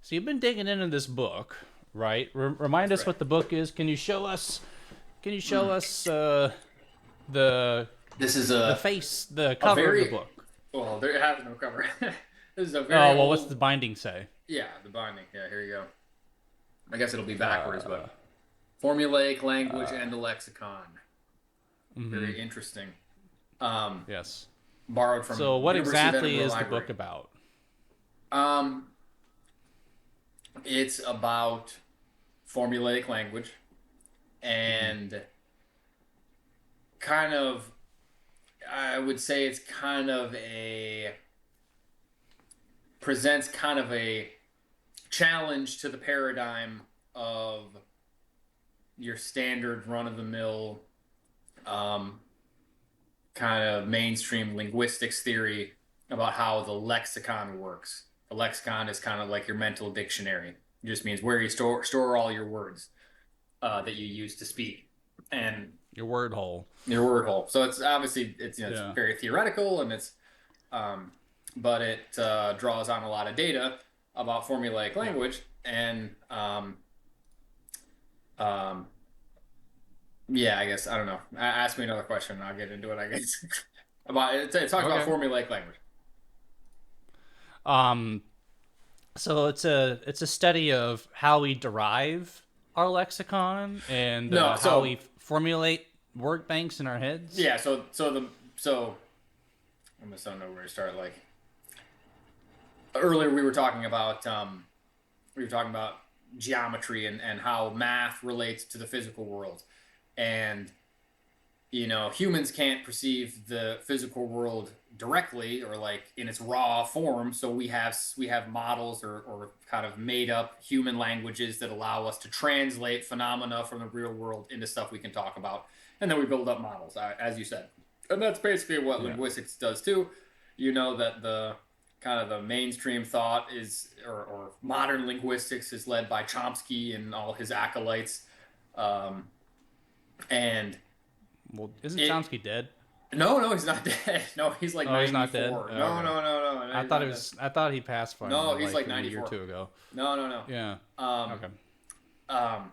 So you've been digging into this book, right? Remind That's us right. what the book is. Can you show us? Can you show us the This is the a cover of the very book? well. There has no cover. This is a very Oh well, what's the old. binding say? Yeah, the binding. Yeah, here you go. I guess it'll be backwards, but Formulaic Language and the Lexicon. Very interesting. Um, Yes. Borrowed from So what University of exactly Edinburgh is the Library. book about? Um, it's about formulaic language and kind of, I would say it's kind of presents kind of a challenge to the paradigm of your standard run-of-the-mill kind of mainstream linguistics theory about how the lexicon works. The lexicon is kind of like your mental dictionary. It just means where you store all your words that you use to speak, and Your word hole. your word hole. So it's obviously it's it's Yeah. very theoretical, and but it draws on a lot of data about formulaic language, and um, yeah, I guess I don't know. Ask me another question, and I'll get into it. I guess about it talks about Okay. formulaic language. Um. So it's a study of how we derive our lexicon and No, how so we formulate word banks in our heads. yeah, so I almost don't know where to start. Like earlier, we were talking about geometry and how math relates to the physical world, and humans can't perceive the physical world directly or like in its raw form, so we have models or kind of made up human languages that allow us to translate phenomena from the real world into stuff we can talk about, and then we build up models, as you said, and that's basically what Yeah. linguistics does too. That the kind of the mainstream thought is or modern linguistics is led by Chomsky and all his acolytes, and Well, isn't it Chomsky dead? no, he's not dead. No, he's like Oh, he's 94. not dead. Oh, No, okay. no, no, no, no. I He's thought not it was. I thought he passed dead. finally, No, he's like a year or 94. two ago. No, no, no. Yeah. Um, Okay. um,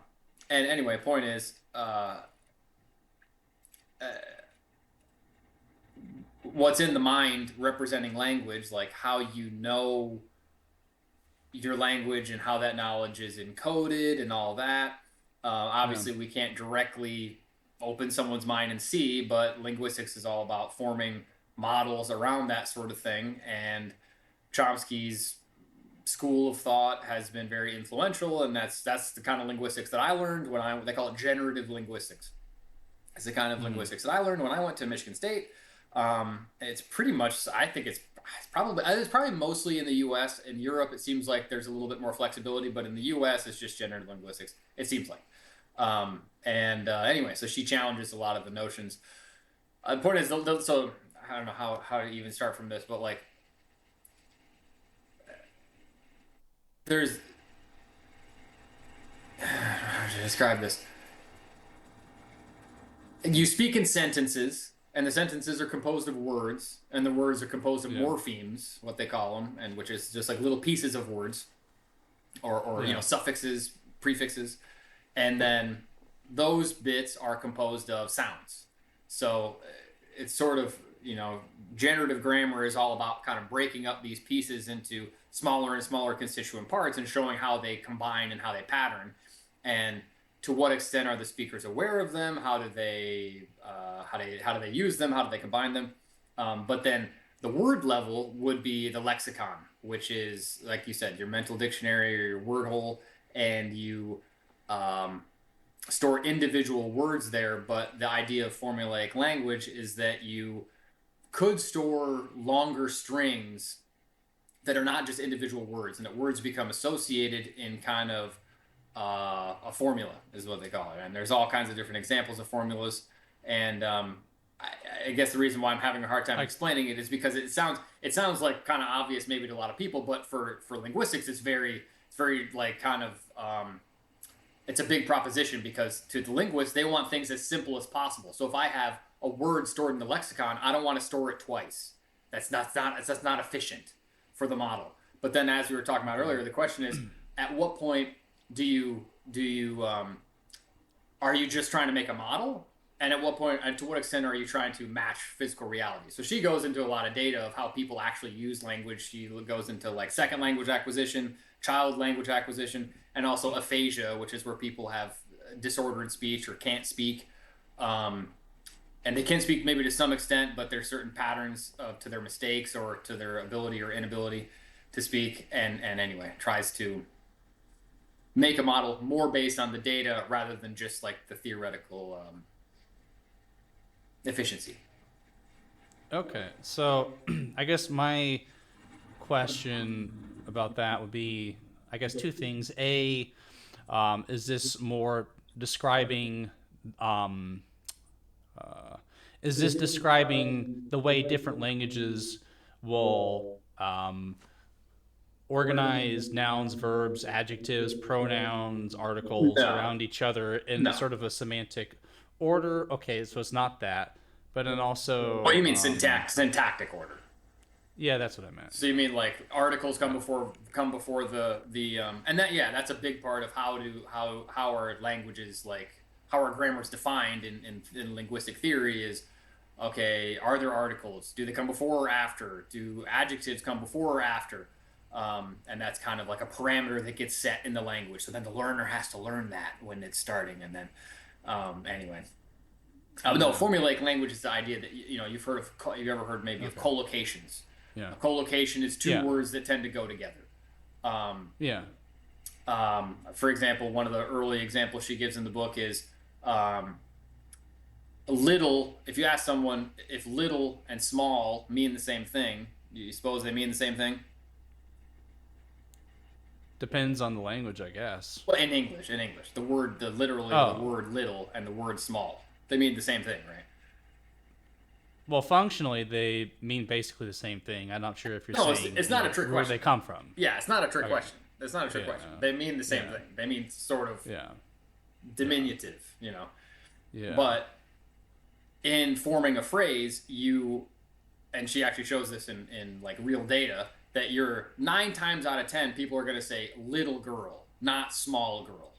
and anyway, point is, what's in the mind representing language, like how you know your language and how that knowledge is encoded and all that. Obviously, we can't directly open someone's mind and see, but linguistics is all about forming models around that sort of thing. And Chomsky's school of thought has been very influential, and that's the kind of linguistics that I learned they call it generative linguistics. It's the kind of linguistics that I learned when I went to Michigan State. It's pretty much, I think it's probably mostly in the U.S. In Europe, it seems like there's a little bit more flexibility, but in the U.S., it's just generative linguistics. It seems like. Anyway, so she challenges a lot of the notions. The point is, so I don't know how to even start from this, but like, there's how to describe this. You speak in sentences, and the sentences are composed of words, and the words are composed of morphemes, what they call them, and which is just like little pieces of words, or suffixes, prefixes, and then those bits are composed of sounds. So it's sort of generative grammar is all about kind of breaking up these pieces into smaller and smaller constituent parts and showing how they combine and how they pattern, and to what extent are the speakers aware of them? How do they use them? How do they combine them? But then the word level would be the lexicon, which is, like you said, your mental dictionary or your word hole, and you store individual words there. But the idea of formulaic language is that you could store longer strings that are not just individual words, and that words become associated in kind of a formula is what they call it. And there's all kinds of different examples of formulas. And I guess the reason why I'm having a hard time explaining it is because it sounds like kind of obvious maybe to a lot of people, but for linguistics, it's very like kind of it's a big proposition, because to the linguists, they want things as simple as possible. So if I have a word stored in the lexicon, I don't want to store it twice. That's not efficient for the model. But then, as we were talking about earlier, the question is, at what point do you are you just trying to make a model? And at what point and to what extent are you trying to match physical reality? So she goes into a lot of data of how people actually use language. She goes into like second language acquisition, child language acquisition, and also aphasia, which is where people have disordered speech or can't speak. And they can speak maybe to some extent, but there's certain patterns to their mistakes or to their ability or inability to speak. And anyway, tries to make a model more based on the data rather than just like the theoretical efficiency. Okay, so I guess my question about that would be, I guess, two things. A, is this more describing, is this describing the way different languages will organize nouns, verbs, adjectives, pronouns, articles around each other in sort of a semantic order? Okay, so it's not that, but then also. Oh, you mean syntactic order? Yeah, that's what I meant. So you mean like articles come before the and that's a big part of how our languages, like how our grammar is defined in linguistic theory is, okay, are there articles? Do they come before or after? Do adjectives come before or after? And that's kind of like a parameter that gets set in the language. So then the learner has to learn that when it's starting. And then, anyway. No, formulaic language is the idea that, you've ever heard maybe of collocations. Yeah. A collocation is two words that tend to go together. For example, one of the early examples she gives in the book is little. If you ask someone if little and small mean the same thing, do you suppose they mean the same thing? Depends on the language, I guess. Well, in English, the word the word little and the word small, they mean the same thing, right? Well, functionally, they mean basically the same thing. I'm not sure if you're saying it's not a trick question. Where they come from. Yeah, it's not a trick question. It's not a trick question. They mean the same thing. They mean sort of diminutive, Yeah. But in forming a phrase, and she actually shows this in like real data, that you're 9 times out of 10 people are going to say little girl, not small girl.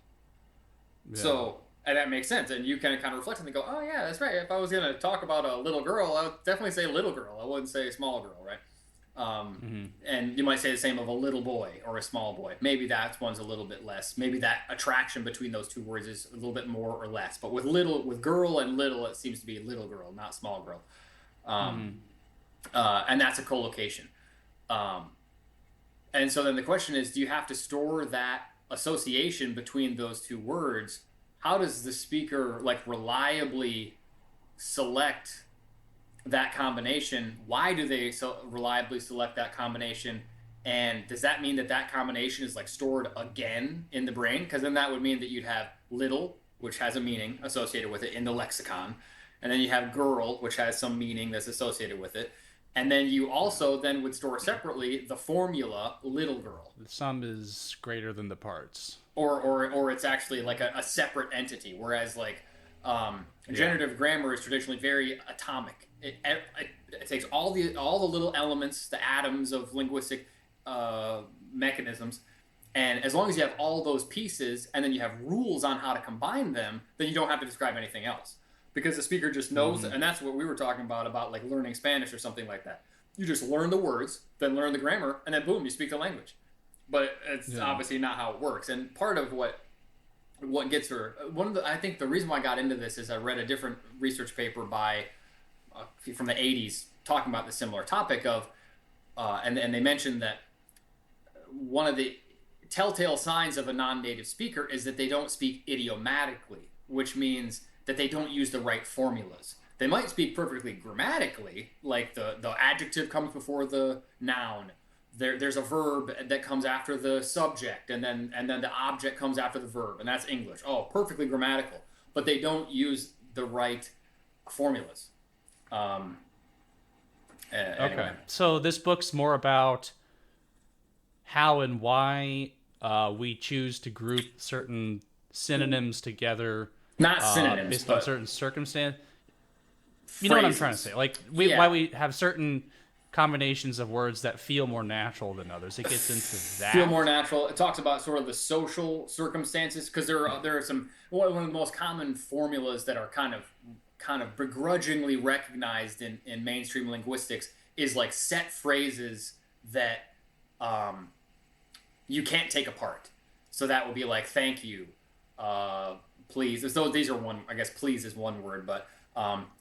Yeah. So, and that makes sense. And you can kind of reflect and go, oh yeah, that's right. If I was going to talk about a little girl, I would definitely say little girl. I wouldn't say small girl, right? And you might say the same of a little boy or a small boy. Maybe that one's a little bit less. Maybe that attraction between those two words is a little bit more or less. But with girl and little, it seems to be little girl, not small girl. And that's a collocation. And so then the question is, do you have to store that association between those two words? How does the speaker reliably select that combination? Why do they reliably select that combination? And does that mean that combination is stored again in the brain? Because then that would mean that you'd have little, which has a meaning associated with it in the lexicon. And then you have girl, which has some meaning that's associated with it. And then you also would store separately the formula little girl. The sum is greater than the parts. Or it's actually like a separate entity. Whereas generative grammar is traditionally very atomic. It takes all the little elements, the atoms of linguistic mechanisms, and as long as you have all those pieces and then you have rules on how to combine them, then you don't have to describe anything else. Because the speaker just knows, and that's what we were talking about learning Spanish or something like that. You just learn the words, then learn the grammar, and then boom, you speak the language. But it's obviously not how it works. And part of what gets her, I think the reason why I got into this is I read a different research paper from the 80s talking about the similar topic of, and they mentioned that one of the telltale signs of a non-native speaker is that they don't speak idiomatically, which means that they don't use the right formulas. They might speak perfectly grammatically, like the adjective comes before the noun. There's a verb that comes after the subject, and then the object comes after the verb, and that's English. Oh, perfectly grammatical. But they don't use the right formulas. Anyway. Okay. So this book's more about how and why we choose to group certain synonyms together. Not synonyms, based but on certain circumstance. You phrases. know what I'm trying to say? Why we have certain combinations of words that feel more natural than others. It gets into that. Feel more natural. It talks about sort of the social circumstances, because there are some, one of the most common formulas that are kind of begrudgingly recognized in mainstream linguistics is like set phrases that you can't take apart. So that would be like thank you, please. So these are one, I guess please is one word, but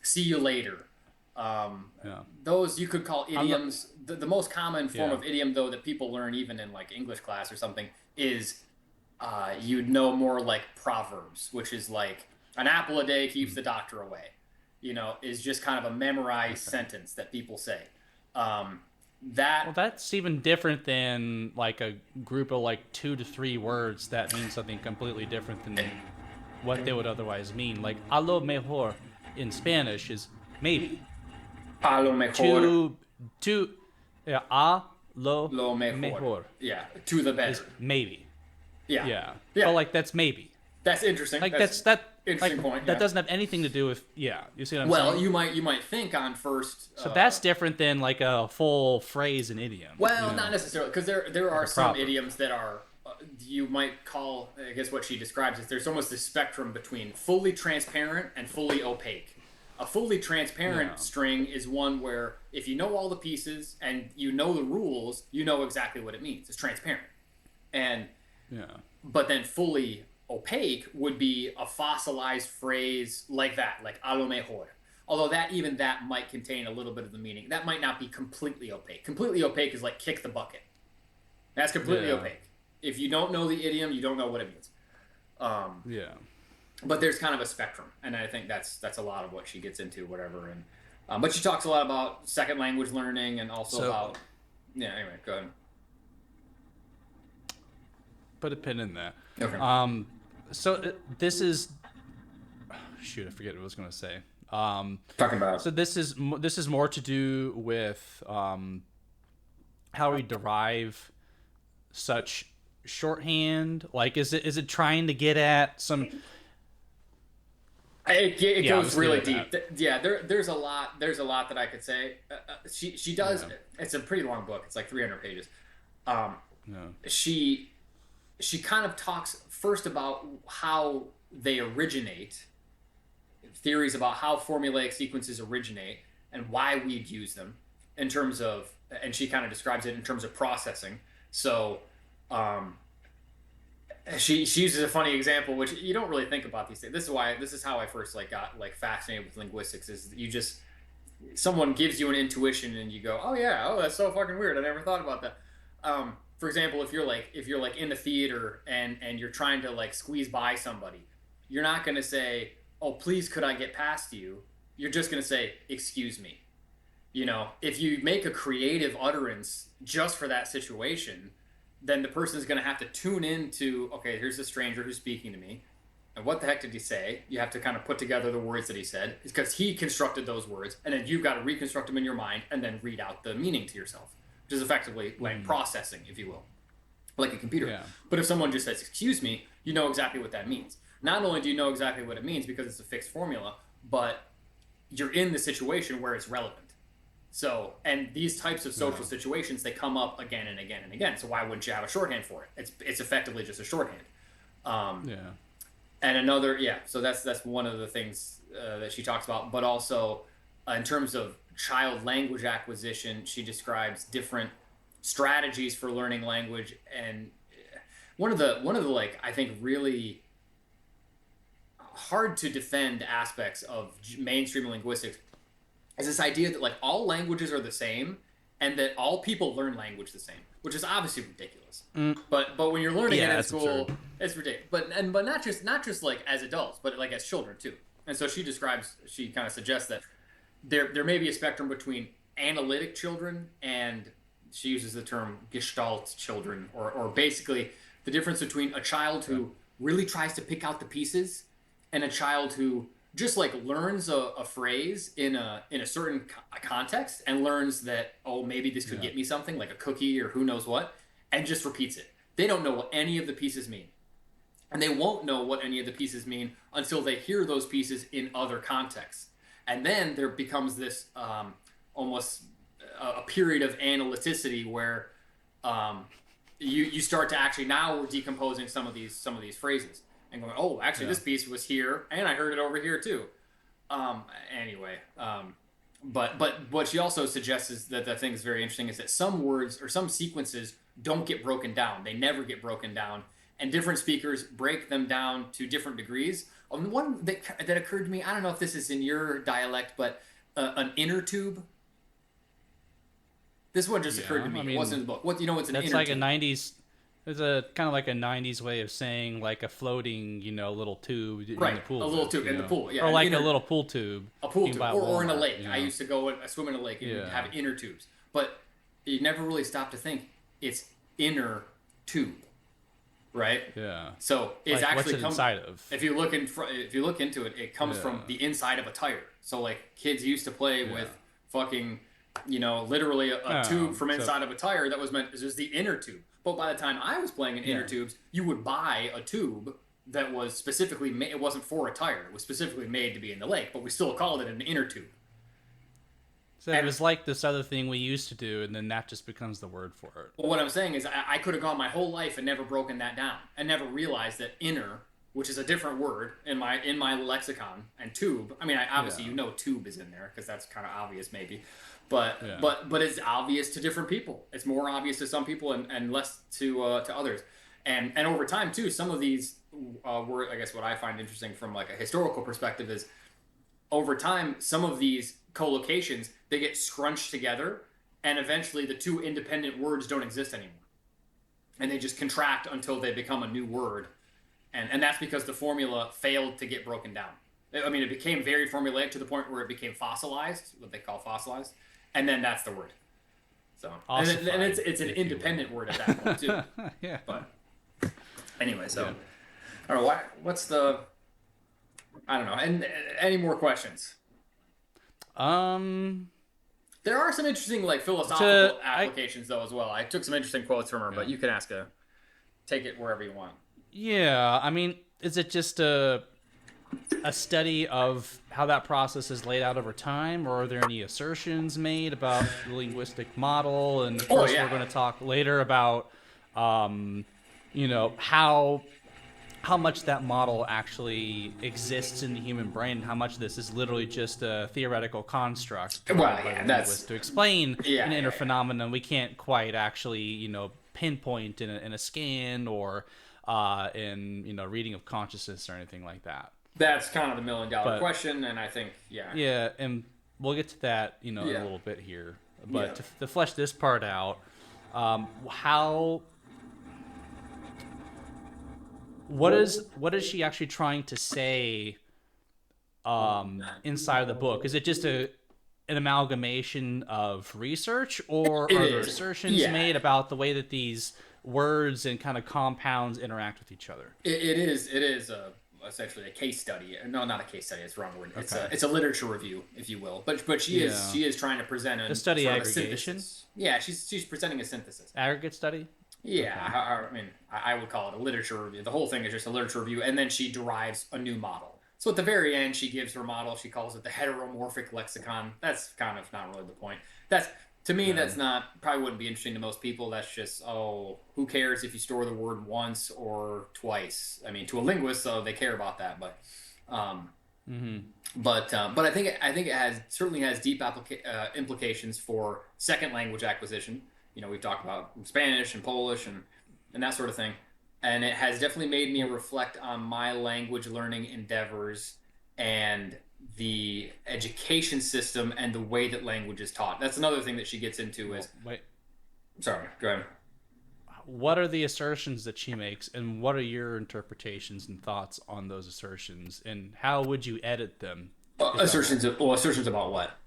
see you later. Those you could call idioms. The most common form of idiom, though, that people learn even in like English class or something is you'd know more like proverbs, which is like an apple a day keeps the doctor away. You know, is just kind of a memorized sentence that people say. That's even different than like a group of like 2 to 3 words that mean something completely different than what they would otherwise mean. Like a lo mejor in Spanish is maybe. A lo mejor. A lo mejor. mejor. Yeah, to the better. Is maybe. Yeah. But like that's maybe. That's interesting. Like that's interesting like, point. That doesn't have anything to do with you see what I'm saying? Well, you might think on first. So that's different than like a full phrase and idiom. Well, not necessarily, because there are some idioms that are you might call, I guess what she describes is there's almost this spectrum between fully transparent and fully opaque. A fully transparent string is one where if you know all the pieces and you know the rules, you know exactly what it means. It's transparent. And but then fully opaque would be a fossilized phrase like that, like a lo mejor. Although that might contain a little bit of the meaning. That might not be completely opaque. Completely opaque is like kick the bucket. That's completely opaque. If you don't know the idiom, you don't know what it means. But there's kind of a spectrum, and I think that's a lot of what she gets into, whatever. And but she talks a lot about second language learning and also about anyway, go ahead. Put a pin in that. Okay. So this is shoot, I forget what I was going to say. Talking about. So this is more to do with how we derive such shorthand. Like, is it trying to get at some? It goes really deep. There's a lot that I could say. She does. It's a pretty long book. It's like 300 pages. She kind of talks first about how they originate, theories about how formulaic sequences originate and why we'd use them in terms of, and she kind of describes it in terms of processing. So she uses a funny example, which you don't really think about these things. This is how I first got fascinated with linguistics, is you just, someone gives you an intuition and you go, oh that's so fucking weird, I never thought about that. For example, if you're like in the theater and you're trying to squeeze by somebody, you're not going to say, oh, please could I get past you? You're just going to say, excuse me. You know, if you make a creative utterance just for that situation, then the person is going to have to tune into, okay, here's a stranger who's speaking to me. And what the heck did he say? You have to kind of put together the words that he said. It's because he constructed those words, and then you've got to reconstruct them in your mind and then read out the meaning to yourself, which is effectively processing, if you will, like a computer. Yeah. But if someone just says, excuse me, you know exactly what that means. Not only do you know exactly what it means because it's a fixed formula, but you're in the situation where it's relevant. So, and these types of social situations, they come up again and again and again. So why wouldn't you have a shorthand for it? It's effectively just a shorthand. And another, so that's one of the things that she talks about. But also, in terms of child language acquisition, she describes different strategies for learning language. And one of the I think really hard to defend aspects of mainstream linguistics is this idea that all languages are the same and that all people learn language the same, which is obviously ridiculous. But when you're learning it in school, absurd. It's ridiculous. But not just as adults, but as children too. And so she kind of suggests that there may be a spectrum between analytic children and, she uses the term gestalt children, or basically the difference between a child who really tries to pick out the pieces and a child who just learns a phrase in a certain context and learns that, oh, maybe this could get me something, like a cookie or who knows what, and just repeats it. They don't know what any of the pieces mean. And they won't know what any of the pieces mean until they hear those pieces in other contexts. And then there becomes this almost a period of analyticity where you start to actually, now we're decomposing some of these phrases and going, oh, actually this piece was here and I heard it over here too. Anyway, but what she also suggests is that the thing is very interesting is that some words or some sequences don't get broken down. They never get broken down, and different speakers break them down to different degrees. One that occurred to me, I don't know if this is in your dialect, but an inner tube. This one just occurred to me. It wasn't in the book. What, you know, what's an inner tube? That's like a 90s. It's a kind of like a 90s way of saying like a floating, little tube in the pool. A little tube in the pool, yeah. Or like a little pool tube. A pool tube, or in a lake. I used to go swim in a lake and have inner tubes. But you never really stop to think it's inner tube, right? Yeah. So it's like, actually what's it inside of? If you look into it, it comes from the inside of a tire. So like kids used to play with fucking, literally a tube from inside of a tire that was the inner tube. But by the time I was playing in inner tubes, you would buy a tube that was specifically made. It wasn't for a tire. It was specifically made to be in the lake, but we still called it an inner tube. So it was like this other thing we used to do, and then that just becomes the word for it. Well, what I'm saying is I could have gone my whole life and never broken that down and never realized that inner, which is a different word in my lexicon, and tube. I mean, obviously tube is in there because that's kind of obvious maybe. But it's obvious to different people. It's more obvious to some people and less to others. And over time too, some of these were, I guess what I find interesting from like a historical perspective is over time some of these collocations, they get scrunched together and eventually the two independent words don't exist anymore. And they just contract until they become a new word. And that's because the formula failed to get broken down. I mean, it became very formulaic to the point where it became fossilized, what they call fossilized. And then that's the word. So, and it's an independent word at that point too. Yeah. But anyway, so I don't know I don't know. And any more questions? There are some interesting like philosophical applications though as well. I took some interesting quotes from her, but you can take it wherever you want. Yeah, I mean, is it just a study of how that process is laid out over time, or are there any assertions made about the linguistic model? And of course, we're going to talk later about, how much that model actually exists in the human brain, and how much this is literally just a theoretical construct to explain an inner phenomenon we can't quite actually, pinpoint in a scan or in reading of consciousness or anything like that. That's kind of the $1 million question, and I think, Yeah, and we'll get to that, in a little bit here. But to flesh this part out, what is she actually trying to say inside of the book? Is it just an amalgamation of research, or are there assertions made about the way that these words and kind of compounds interact with each other? It is essentially a case study. No, not a case study. It's the wrong word. Okay. It's a literature review, if you will. But she is trying to present a study aggregation. Yeah, she's presenting a synthesis. Aggregate study. Yeah, okay. I mean, I would call it a literature review. The whole thing is just a literature review, and then she derives a new model. So at the very end, she gives her model. She calls it the heteromorphic lexicon. That's kind of not really the point. To me, that's probably wouldn't be interesting to most people. That's just, who cares if you store the word once or twice? I mean, to a linguist, though, they care about that. But, but I think it certainly has deep implications for second language acquisition. We've talked about Spanish and Polish and that sort of thing, and it has definitely made me reflect on my language learning endeavors and the education system and the way that language is taught. That's another thing that she gets into is... Sorry, go ahead. What are the assertions that she makes, and what are your interpretations and thoughts on those assertions, and how would you edit them? Assertions about what?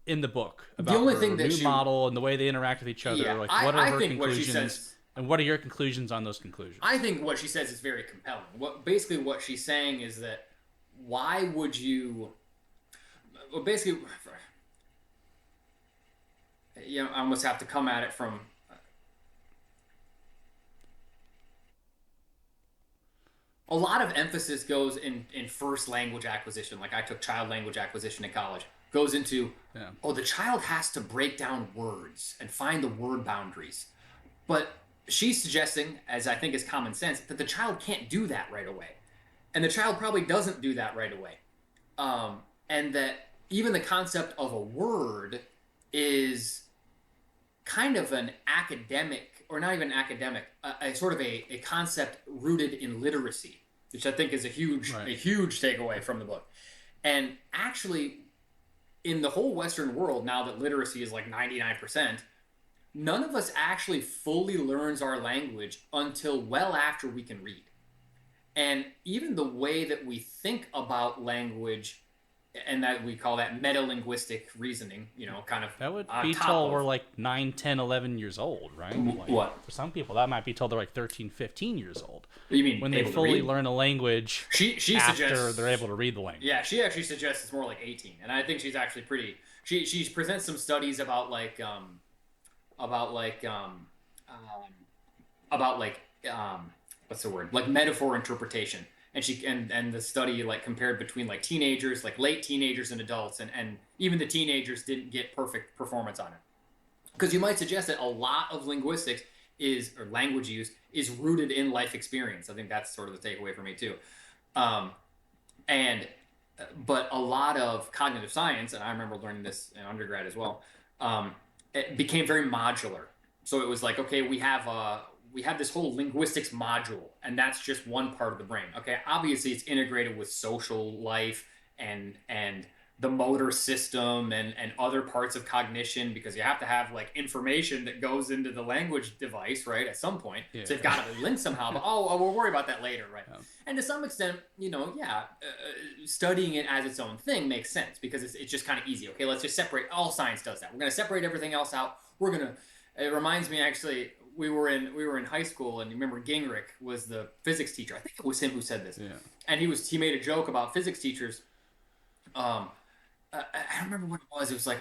In the book. About the only her thing that new model and the way they interact with each other. Yeah, what are her conclusions? What she says, and what are your conclusions on those conclusions? I think what she says is very compelling. Basically what she's saying is that why would you... Well, basically, I almost have to come at it from... A lot of emphasis goes in first language acquisition. Like I took child language acquisition in college. goes into, Yeah. oh, the child has to break down words and find the word boundaries. But she's suggesting, as I think is common sense, that the child can't do that right away. And the child probably doesn't do that right away. And that even the concept of a word is kind of an academic, or not even academic, a sort of a concept rooted in literacy, which I think is a huge takeaway from the book. And actually, in the whole Western world, now that literacy is like 99%, none of us actually fully learns our language until well after we can read. And even the way that we think about language, and that we call that meta-linguistic reasoning, kind of that would be told we're like 9, 10, 11 years old, right? Like, what? For some people, that might be told they're like 13, 15 years old. You mean when they fully learn a language she after suggests, they're able to read the language? Yeah, she actually suggests it's more like 18. And I think she's actually pretty... She presents some studies about what's the word? Like metaphor interpretation. And the study like compared between like teenagers, like late teenagers and adults, and even the teenagers didn't get perfect performance on it. Because you might suggest that a lot of linguistics or language use is rooted in life experience. I think that's sort of the takeaway for me too. But a lot of cognitive science, and I remember learning this in undergrad as well, it became very modular. So it was like, okay, we have this whole linguistics module, and that's just one part of the brain. Okay, obviously it's integrated with social life and the motor system and other parts of cognition, because you have to have like information that goes into the language device, right, at some point. Yeah. So they've got to be linked somehow, but we'll worry about that later, right? Yeah. And to some extent, studying it as its own thing makes sense, because it's just kind of easy. Okay, let's just separate. All science does that. We're going to separate everything else out. It reminds me, actually, we were in high school, and you remember Gingrich was the physics teacher. I think it was him who said this. Yeah. And he made a joke about physics teachers. I don't remember what it was. It was like,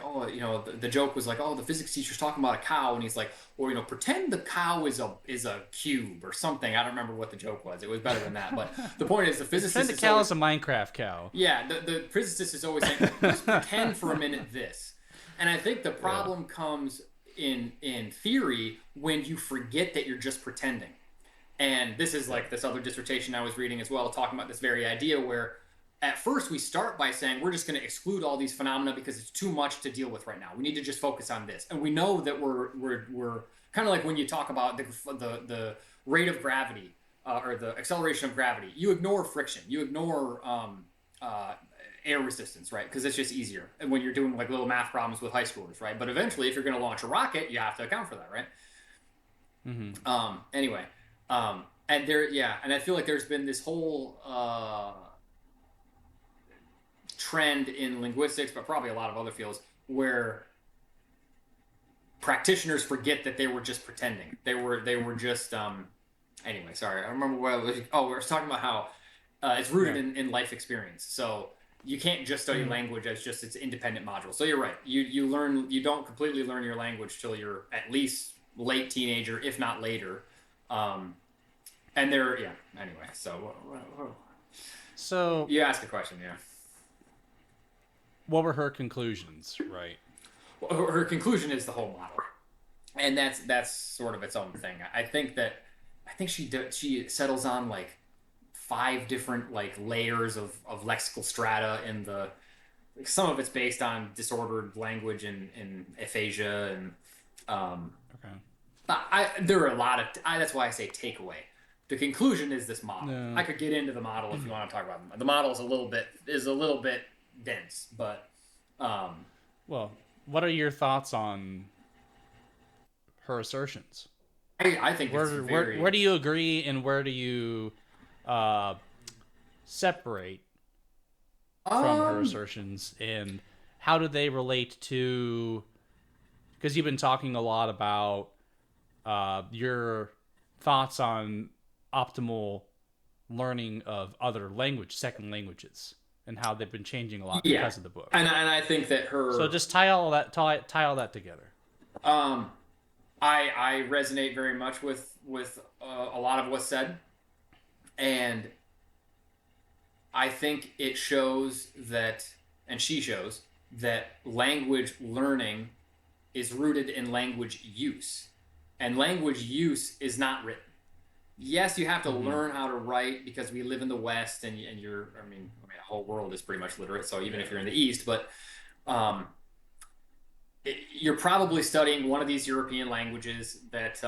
the joke was like, the physics teacher's talking about a cow, and he's like, pretend the cow is a cube or something. I don't remember what the joke was. It was better than that. But the point is, the physicist pretend the cow is a Minecraft cow. Yeah, the physicist is always saying, just pretend for a minute this. And I think the problem comes in theory when you forget that you're just pretending. And this is like this other dissertation I was reading as well, talking about this very idea where at first we start by saying we're just going to exclude all these phenomena because it's too much to deal with right now. We need to just focus on this. And we know that we're kind of like when you talk about the rate of gravity or the acceleration of gravity, you ignore friction, you ignore air resistance, right? Because it's just easier. And when you're doing like little math problems with high schoolers, right? But eventually, if you're going to launch a rocket, you have to account for that, right? Mm-hmm. Anyway, and I feel like there's been this whole trend in linguistics, but probably a lot of other fields, where practitioners forget that they were just pretending. They were just anyway, sorry. I remember what I was. Oh, we were talking about how it's rooted in life experience. So you can't just study language as just its independent module. So you're right. You don't completely learn your language till you're at least late teenager, if not later. Anyway, so you asked a question, yeah. What were her conclusions, right? Well, her conclusion is the whole model, and that's sort of its own thing. I think she settles on like 5 different like layers of lexical strata in some of it's based on disordered language in aphasia and there are a lot of that's why I say takeaway. The conclusion is this model. No. I could get into the model if you want to talk about them. The model is a little bit dense, but well, what are your thoughts on her assertions? I think where do you agree and where do you separate from her assertions, and how do they relate to, because you've been talking a lot about your thoughts on optimal learning of other second languages, and how they've been changing a lot because of the book. And I think that so just tie all that together. I resonate very much with a lot of what's said, and I think it shows that, and she shows that language learning is rooted in language use. And language use is not written. Yes, you have to learn how to write because we live in the West, and you're, I mean, the whole world is pretty much literate. So even if you're in the East, but you're probably studying one of these European languages that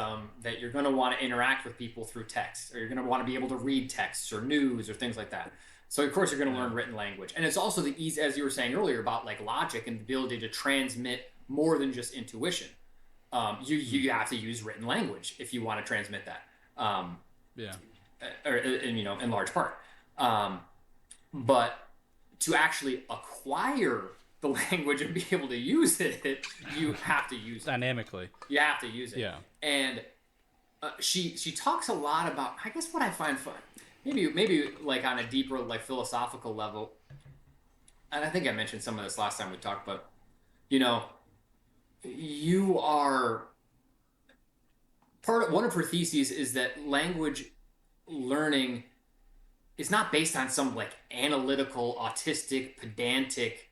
you're going to want to interact with people through text, or you're going to want to be able to read texts or news or things like that. So of course you're going to learn written language, and it's also the ease, as you were saying earlier, about like logic and the ability to transmit more than just intuition. You have to use written language if you want to transmit that. Or in large part. But to actually acquire the language and be able to use it, you have to use it dynamically. You have to use it. Yeah. And she talks a lot about, I guess what I find fun, maybe like on a deeper like philosophical level, and I think I mentioned some of this last time we talked, but you are one of her theses is that language learning is not based on some like analytical, autistic, pedantic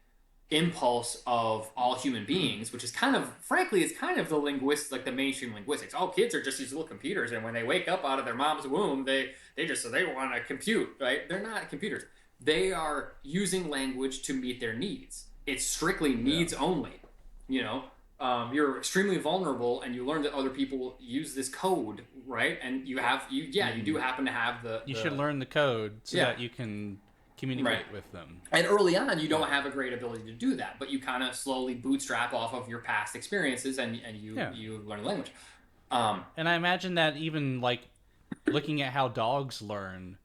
impulse of all human beings, which is kind of, frankly, it's kind of the the mainstream linguistics. Oh, kids are just these little computers, and when they wake up out of their mom's womb, they want to compute, right? They're not computers. They are using language to meet their needs. It's strictly needs only, you're extremely vulnerable, and you learn that other people use this code, right? And you do happen to have you should learn the code so that you can communicate with them. And early on, you don't have a great ability to do that, but you kind of slowly bootstrap off of your past experiences, and you learn the language. And I imagine that even like looking at how dogs learn,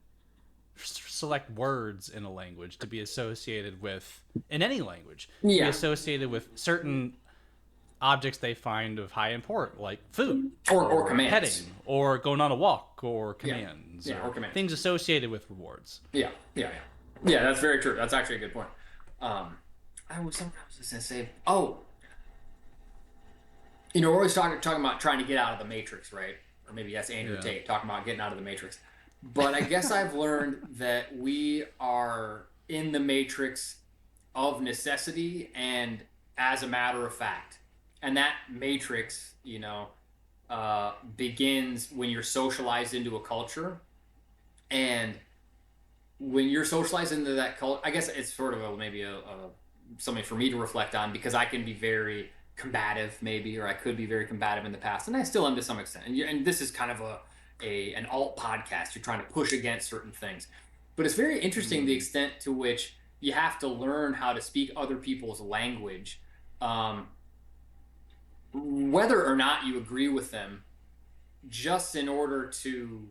select words in a language to be associated with, in any language, be associated with certain objects they find of high import, like food or commands, petting, or going on a walk, or commands, or commands, things associated with rewards. Yeah, that's very true. That's actually a good point. I was just gonna say, we're always talking about trying to get out of the matrix, right? Or maybe that's Andrew Tate talking about getting out of the matrix. But I guess I've learned that we are in the matrix of necessity and as a matter of fact. And that matrix, begins when you're socialized into a culture. And when you're socialized into that culture, I guess it's sort of maybe something for me to reflect on, because I can be very combative, maybe, or I could be very combative in the past, and I still am to some extent. And this is kind of an alt podcast. You're trying to push against certain things. But it's very interesting the extent to which you have to learn how to speak other people's language, whether or not you agree with them, just in order to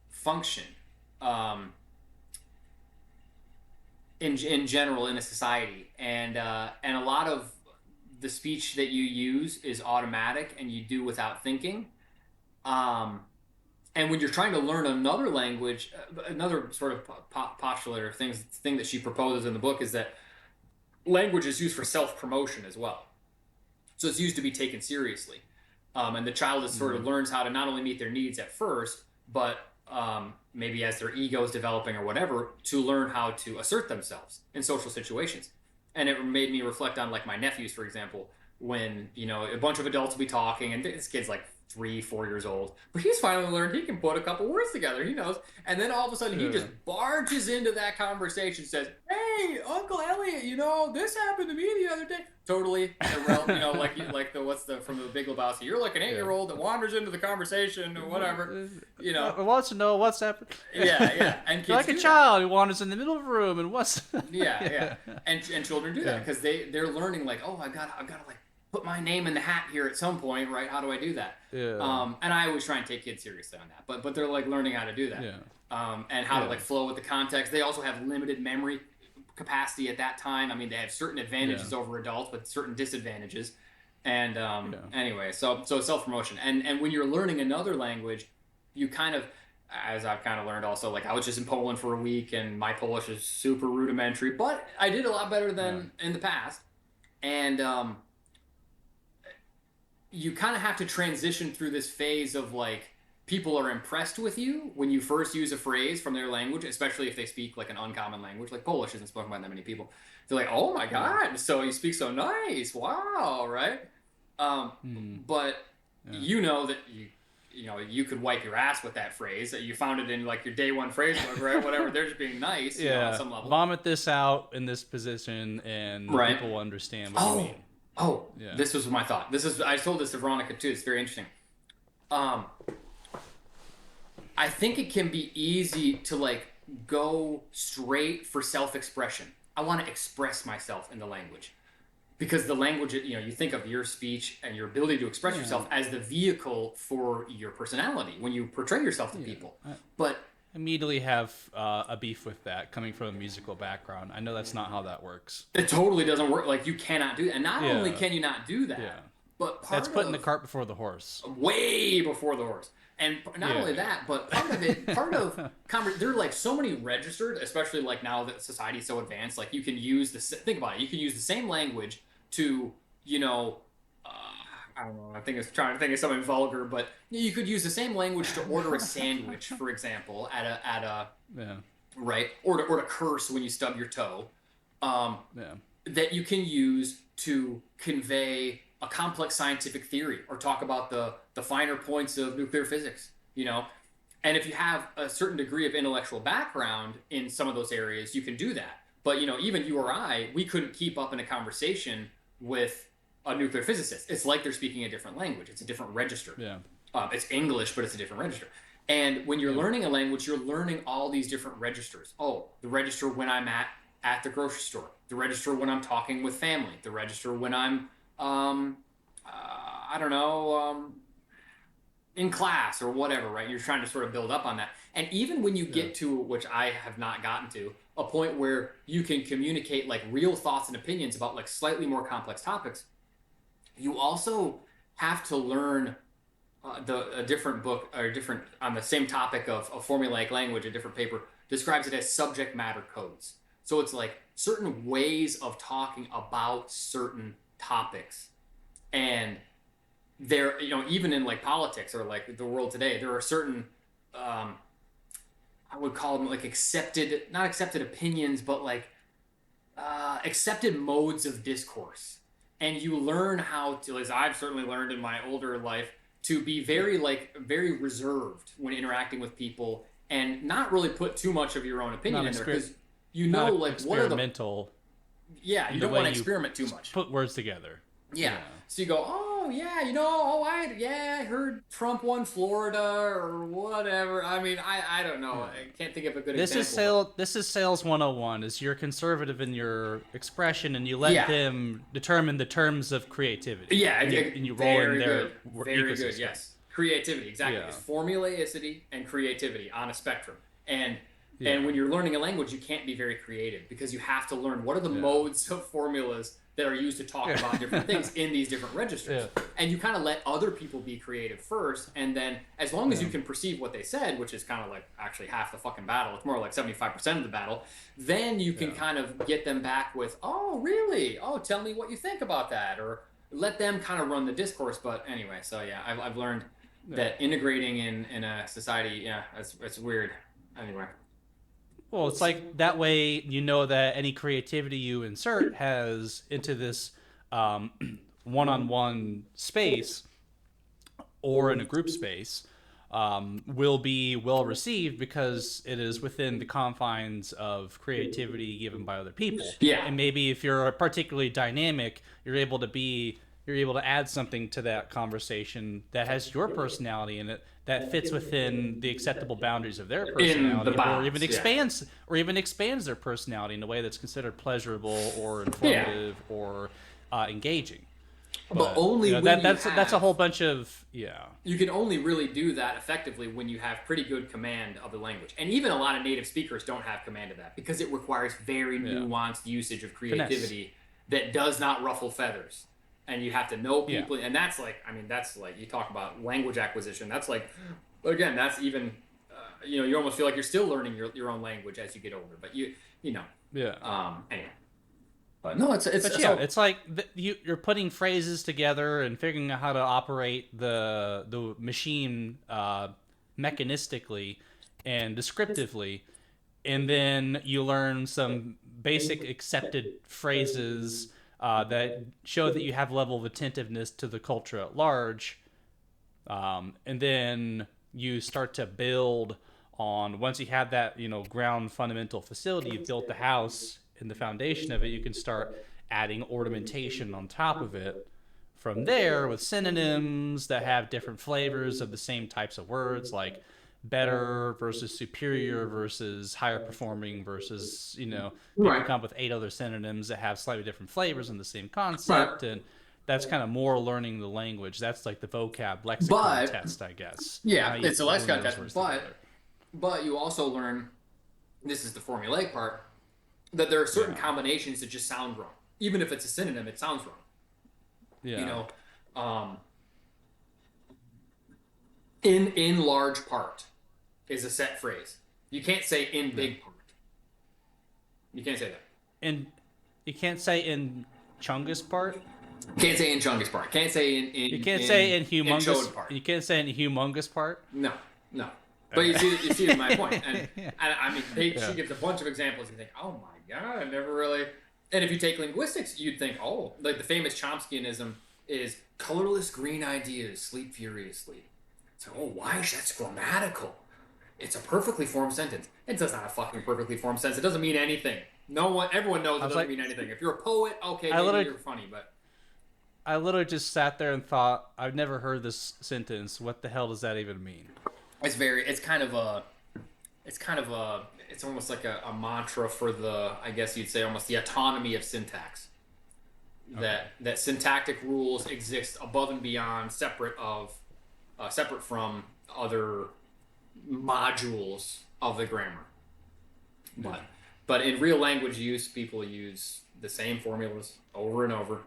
function in general in a society. And a lot of the speech that you use is automatic, and you do without thinking. And when you're trying to learn another language, another sort of postulate or thing that she proposes in the book is that language is used for self-promotion as well. So it's used to be taken seriously. And the child is sort of learns how to not only meet their needs at first, but maybe as their ego is developing or whatever, to learn how to assert themselves in social situations. And it made me reflect on like my nephews, for example, when, a bunch of adults will be talking, and this kid's like 3-4 years old, but he's finally learned he can put a couple words together. He knows. And then all of a sudden he just barges into that conversation, says, "Hey, Uncle Elliot, this happened to me the other day." Totally irrelevant, like from the Big Lebowski. You're like an 8-year-old that wanders into the conversation or whatever, wants to know what's happened. Yeah. And kids like a child who wanders in the middle of a room and what's and children do that because they're learning like, oh, I've got to like put my name in the hat here at some point, right? How do I do that? And I always try and take kids seriously on that, but they're like learning how to do that, and how to like flow with the context. They also have limited memory capacity at that time. I mean, they have certain advantages over adults, but certain disadvantages. And anyway, so self-promotion, and when you're learning another language, you kind of, as I've kind of learned also, like I was just in Poland for a week, and my Polish is super rudimentary, but I did a lot better than in the past. And you kind of have to transition through this phase of like people are impressed with you when you first use a phrase from their language, especially if they speak like an uncommon language, like Polish isn't spoken by that many people. They're like, oh my God, so you speak so nice. Wow, right? But you know that you could wipe your ass with that phrase, that you found it in like your day one phrase book, right? Whatever, they're just being nice, on some level. Vomit this out in this position and people will understand what you mean. Oh, this was my thought. I told this to Veronica too. It's very interesting. I think it can be easy to like go straight for self-expression. I want to express myself in the language, because the language, you think of your speech and your ability to express yourself as the vehicle for your personality when you portray yourself to people. But immediately have a beef with that coming from a musical background. I know that's not how that works. It totally doesn't work. Like, you cannot do that. And not only can you not do that, but that's putting the cart before the horse. Way before the horse. And not only that, but there are like so many registered, especially like now that society is so advanced, like you can use think about it, you can use the same language to, I don't know, trying to think of something vulgar, but you could use the same language to order a sandwich, for example, right? Or to curse when you stub your toe. That you can use to convey a complex scientific theory or talk about the finer points of nuclear physics, And if you have a certain degree of intellectual background in some of those areas, you can do that. But, even you or I, we couldn't keep up in a conversation with a nuclear physicist. It's like they're speaking a different language. It's a different register. It's English, but it's a different register. And when you're learning a language, you're learning all these different registers. Oh, the register when I'm at the grocery store, the register when I'm talking with family, the register when I'm in class or whatever, right? You're trying to sort of build up on that. And even when you get to, which I have not gotten to, a point where you can communicate like real thoughts and opinions about like slightly more complex topics, you also have to learn a different book or different on the same topic of formulaic language. A different paper describes it as subject matter codes. So it's like certain ways of talking about certain topics. And there, even in like politics or like the world today, there are certain, I would call them like not accepted opinions, but like accepted modes of discourse. And you learn how to, as I've certainly learned in my older life, to be very reserved when interacting with people and not really put too much of your own opinion in there, because like what are the you don't want to experiment too much. Put words together. Yeah. So you go, oh yeah, I heard Trump won Florida or whatever. I mean, I don't know. I can't think of a good example. This is sales 101. Is you're conservative in your expression and you let them determine the terms of creativity. Yeah, and you roll in their very good. Yes, creativity, exactly. It's formulaicity and creativity on a spectrum. And when you're learning a language, you can't be very creative because you have to learn what are the modes of formulas that are used to talk about different things in these different registers. And you kind of let other people be creative first, and then as long as you can perceive what they said, which is kind of like actually half the fucking battle, it's more like 75% of the battle, then you can kind of get them back with, oh, really? Oh, tell me what you think about that, or let them kind of run the discourse. But anyway, so I've learned that integrating in a society, it's weird. Anyway. Well, it's like that way that any creativity you insert has into this one-on-one space or in a group space will be well received because it is within the confines of creativity given by other people. Yeah. And maybe if you're particularly dynamic, you're able to add something to that conversation that has your personality in it that fits within the acceptable boundaries of their personality, or even expands their personality in a way that's considered pleasurable or informative or engaging. But only that's a whole bunch of You can only really do that effectively when you have pretty good command of the language, and even a lot of native speakers don't have command of that because it requires very nuanced usage of creativity that does not ruffle feathers. And you have to know people, and that's like you talk about language acquisition. That's like, again, that's even, you almost feel like you're still learning your own language as you get older. But anyway. But no, it's like you're putting phrases together and figuring out how to operate the machine mechanistically and descriptively, and then you learn some basic accepted phrases that show that you have a level of attentiveness to the culture at large, and then you start to build on, once you have that, ground fundamental facility, you've built the house and the foundation of it, you can start adding ornamentation on top of it from there with synonyms that have different flavors of the same types of words, like better versus superior versus higher performing versus, Right. come up with 8 other synonyms that have slightly different flavors in the same concept. Right. And that's kind of more learning the language. That's like the vocab lexicon test, I guess. Yeah, it's a lexicon test, but you also learn, this is the formulaic part, that there are certain combinations that just sound wrong. Even if it's a synonym, it sounds wrong. Yeah. In large part is a set phrase. You can't say in big part. You can't say that. And you can't say in chungus part? Can't say in chungus part. Can't say in you can't say in humongous part. You can't say in humongous part? No. But you see my point. And I mean, she gives a bunch of examples. You think, oh my God, I never really. And if you take linguistics, you'd think, oh, like the famous Chomskyanism is colorless green ideas sleep furiously. So, why? That's grammatical. It's a perfectly formed sentence. It does not a fucking perfectly formed sentence. It doesn't mean anything. Everyone knows it doesn't mean anything. If you're a poet, okay, maybe you're funny, but. I literally just sat there and thought, I've never heard this sentence. What the hell does that even mean? It's almost like a mantra for I guess you'd say almost the autonomy of syntax. Okay. That syntactic rules exist above and beyond, separate from other modules of the grammar. But in real language use, people use the same formulas over and over.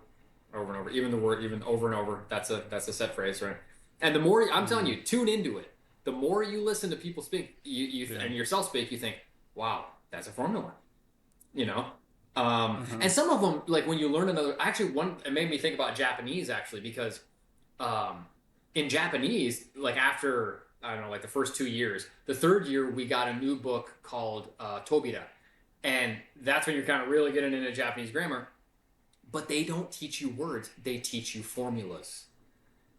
Even the word, even over and over. That's a set phrase, right? And the more I'm telling you, tune into it. The more you listen to people speak, and yourself speak, you think, "Wow, that's a formula," And some of them, like when you learn another, actually, it made me think about Japanese actually, because in Japanese, like after I don't know, like the first 2 years, the third year we got a new book called Tobira, and that's when you're kind of really getting into Japanese grammar. But they don't teach you words; they teach you formulas.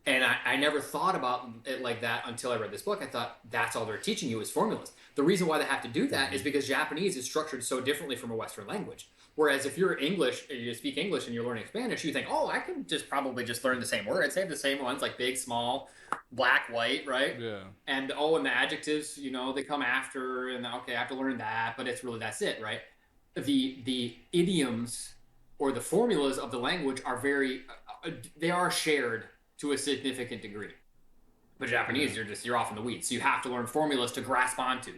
And I never thought about it like that until I read this book. I thought that's all they're teaching you is formulas. The reason why they have to do that is because Japanese is structured so differently from a Western language. Whereas if you're English, you speak English and you're learning Spanish, you think, oh, I can probably just learn the same words. They have the same ones, like big, small, black, white, right? Yeah. And and the adjectives, they come after, and okay, I have to learn that, but that's it, right? The idioms or the formulas of the language are they are shared to a significant degree. But Japanese, you're off in the weeds. So you have to learn formulas to grasp onto.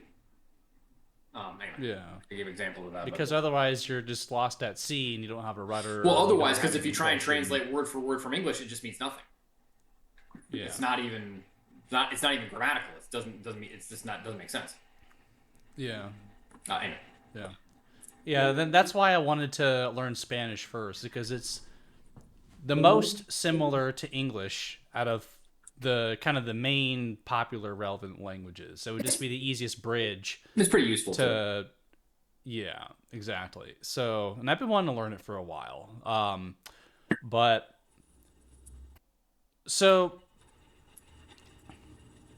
Anyway, I give examples of that. Because otherwise you're just lost at sea and you don't have a rudder. Well, otherwise, because if you try and translate word for word from English, it just means nothing. Yeah. It's not even grammatical. It doesn't make sense. Yeah. Anyway. Yeah. Yeah, then that's why I wanted to learn Spanish first, because it's the most similar to English out of the kind of the main popular relevant languages. So it would just be the easiest bridge. It's pretty useful too. Yeah, exactly. So, and I've been wanting to learn it for a while. But so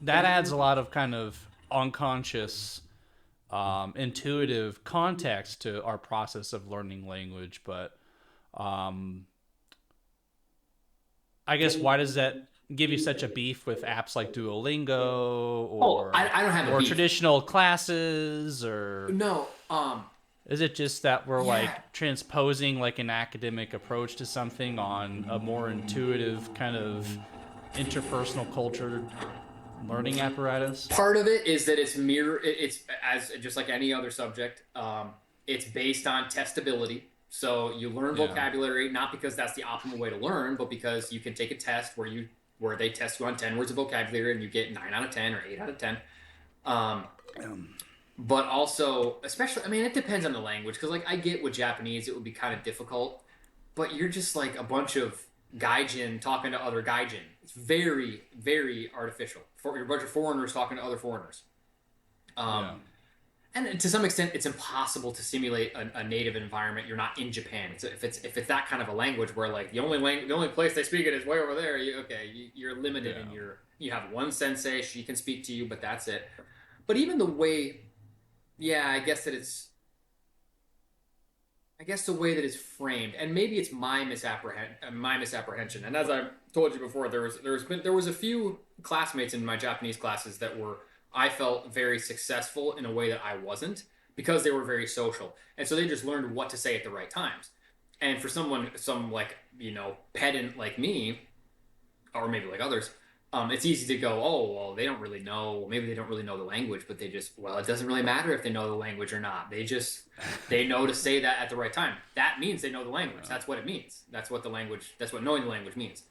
that adds a lot of kind of unconscious intuitive context to our process of learning language, but I guess why does that give you such a beef with apps like Duolingo or I don't have a beef. Traditional classes or no is it just that we're like transposing like an academic approach to something on a more intuitive kind of interpersonal cultured learning apparatus? Part of it is that it's as just like any other subject. It's based on testability. So you learn vocabulary not because that's the optimal way to learn, but because you can take a test where they test you on 10 words of vocabulary and you get 9 out of 10 or 8 out of 10. But also, especially, I mean, it depends on the language, because like I get with Japanese it would be kind of difficult, but you're just like a bunch of gaijin talking to other gaijin. It's very, very artificial. you're a bunch of foreigners talking to other foreigners. And to some extent, it's impossible to simulate a native environment. You're not in Japan. If it's that kind of a language where like the only place they speak it is way over there. You're limited in you have one sensei. She can speak to you, but that's it. But even the way, I guess the way that it's framed, and maybe it's my misapprehension. And as I told you before, there was a few classmates in my Japanese classes that I felt very successful in a way that I wasn't, because they were very social. And so they just learned what to say at the right times. And for some like, pedant like me, or maybe like others, it's easy to go, oh, well, they don't really know. Maybe they don't really know the language, but it doesn't really matter if they know the language or not. They know to say that at the right time. That means they know the language. That's what it means. That's what knowing the language means.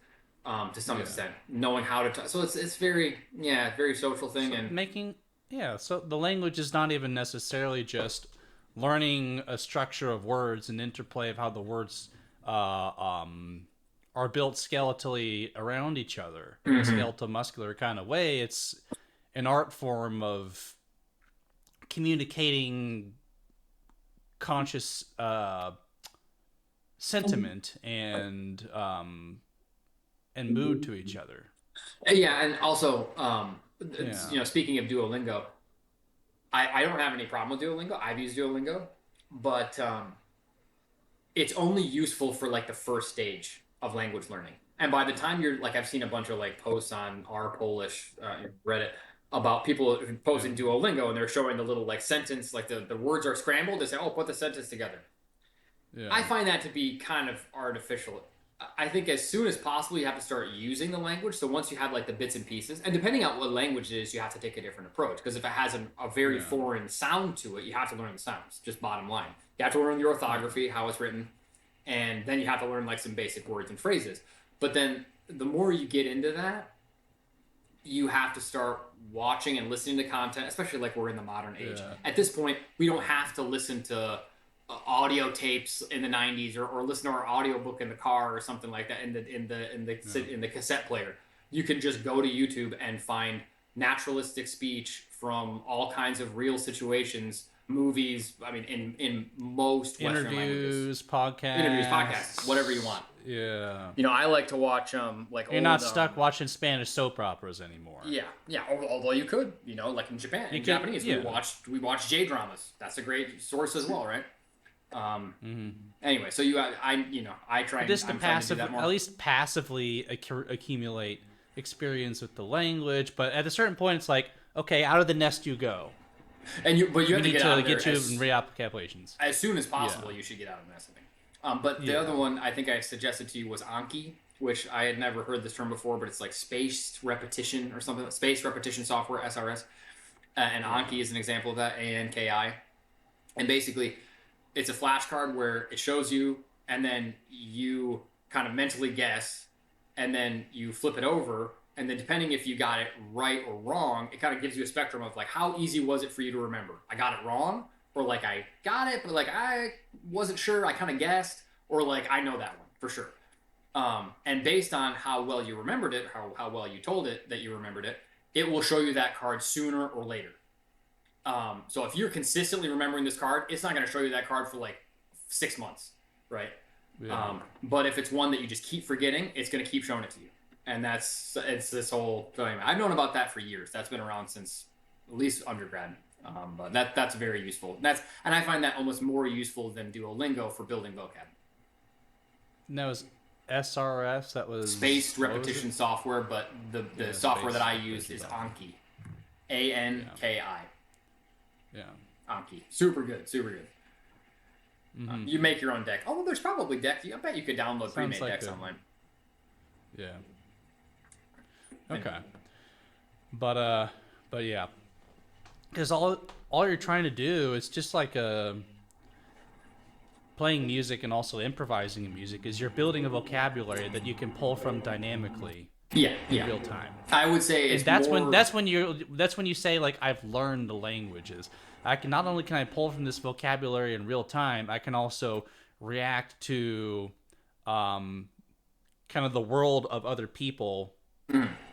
To some extent, knowing how to so it's very social thing. So the language is not even necessarily just learning a structure of words and interplay of how the words are built skeletally around each other in a skeletal muscular kind of way. It's an art form of communicating conscious sentiment and mood to each other. And also, speaking of Duolingo, I don't have any problem with Duolingo. I've used Duolingo, but it's only useful for like the first stage of language learning. And by the time you're like, I've seen a bunch of like posts on our Polish Reddit about people posting Duolingo, and they're showing the little like sentence, like the words are scrambled. They say, oh, put the sentence together. Yeah. I find that to be kind of artificial. I think as soon as possible, you have to start using the language. So once you have like the bits and pieces, and depending on what language it is, you have to take a different approach. Because if it has a very foreign sound to it, you have to learn the sounds, just bottom line. You have to learn the orthography, how it's written, and then you have to learn like some basic words and phrases. But then the more you get into that, you have to start watching and listening to content, especially like we're in the modern age. At this point, we don't have to listen to audio tapes in the 90s or listen to our audiobook in the car or something like that in the cassette player. You can just go to YouTube and find naturalistic speech from all kinds of real situations, movies. I mean, in most Western languages, podcasts, whatever you want. Yeah. I like to watch like you're not stuck watching Spanish soap operas anymore. Yeah. Although you could, like in Japan, in Japanese, we watch J dramas. That's a great source as well, right? Anyway, so I try just to at least passively accumulate experience with the language, but at a certain point it's like, okay, out of the nest you go. And you have to get out of there and reapplications as soon as possible. You should get out of the nest, I think. But the other one I think I suggested to you was Anki, which I had never heard this term before, but it's like spaced repetition or something. Spaced repetition software, SRS, and Anki is an example of that. ANKI, and basically, it's a flashcard where it shows you, and then you kind of mentally guess, and then you flip it over, and then depending if you got it right or wrong, it kind of gives you a spectrum of like, how easy was it for you to remember? I got it wrong, or like I got it, but like I wasn't sure, I kind of guessed, or like I know that one for sure. And based on how well you remembered it, how well you told it that you remembered it, it will show you that card sooner or later. So if you're consistently remembering this card, it's not going to show you that card for like 6 months, right? Yeah. But if it's one that you just keep forgetting, it's going to keep showing it to you. And it's this whole thing. I've known about that for years. That's been around since at least undergrad. But that's very useful. And I find that almost more useful than Duolingo for building vocab. And that was SRS. That was spaced repetition software, but the software that I used is Anki, ANKI. Yeah. Anki. Super good. You make your own deck. Although there's probably decks. I bet you could download pre-made decks online. Yeah. Okay. But yeah. Because all you're trying to do is just like playing music and also improvising in music is you're building a vocabulary that you can pull from dynamically. In real time. I would say that's when you say like I've learned the languages. I can not only can I pull from this vocabulary in real time, I can also react to kind of the world of other people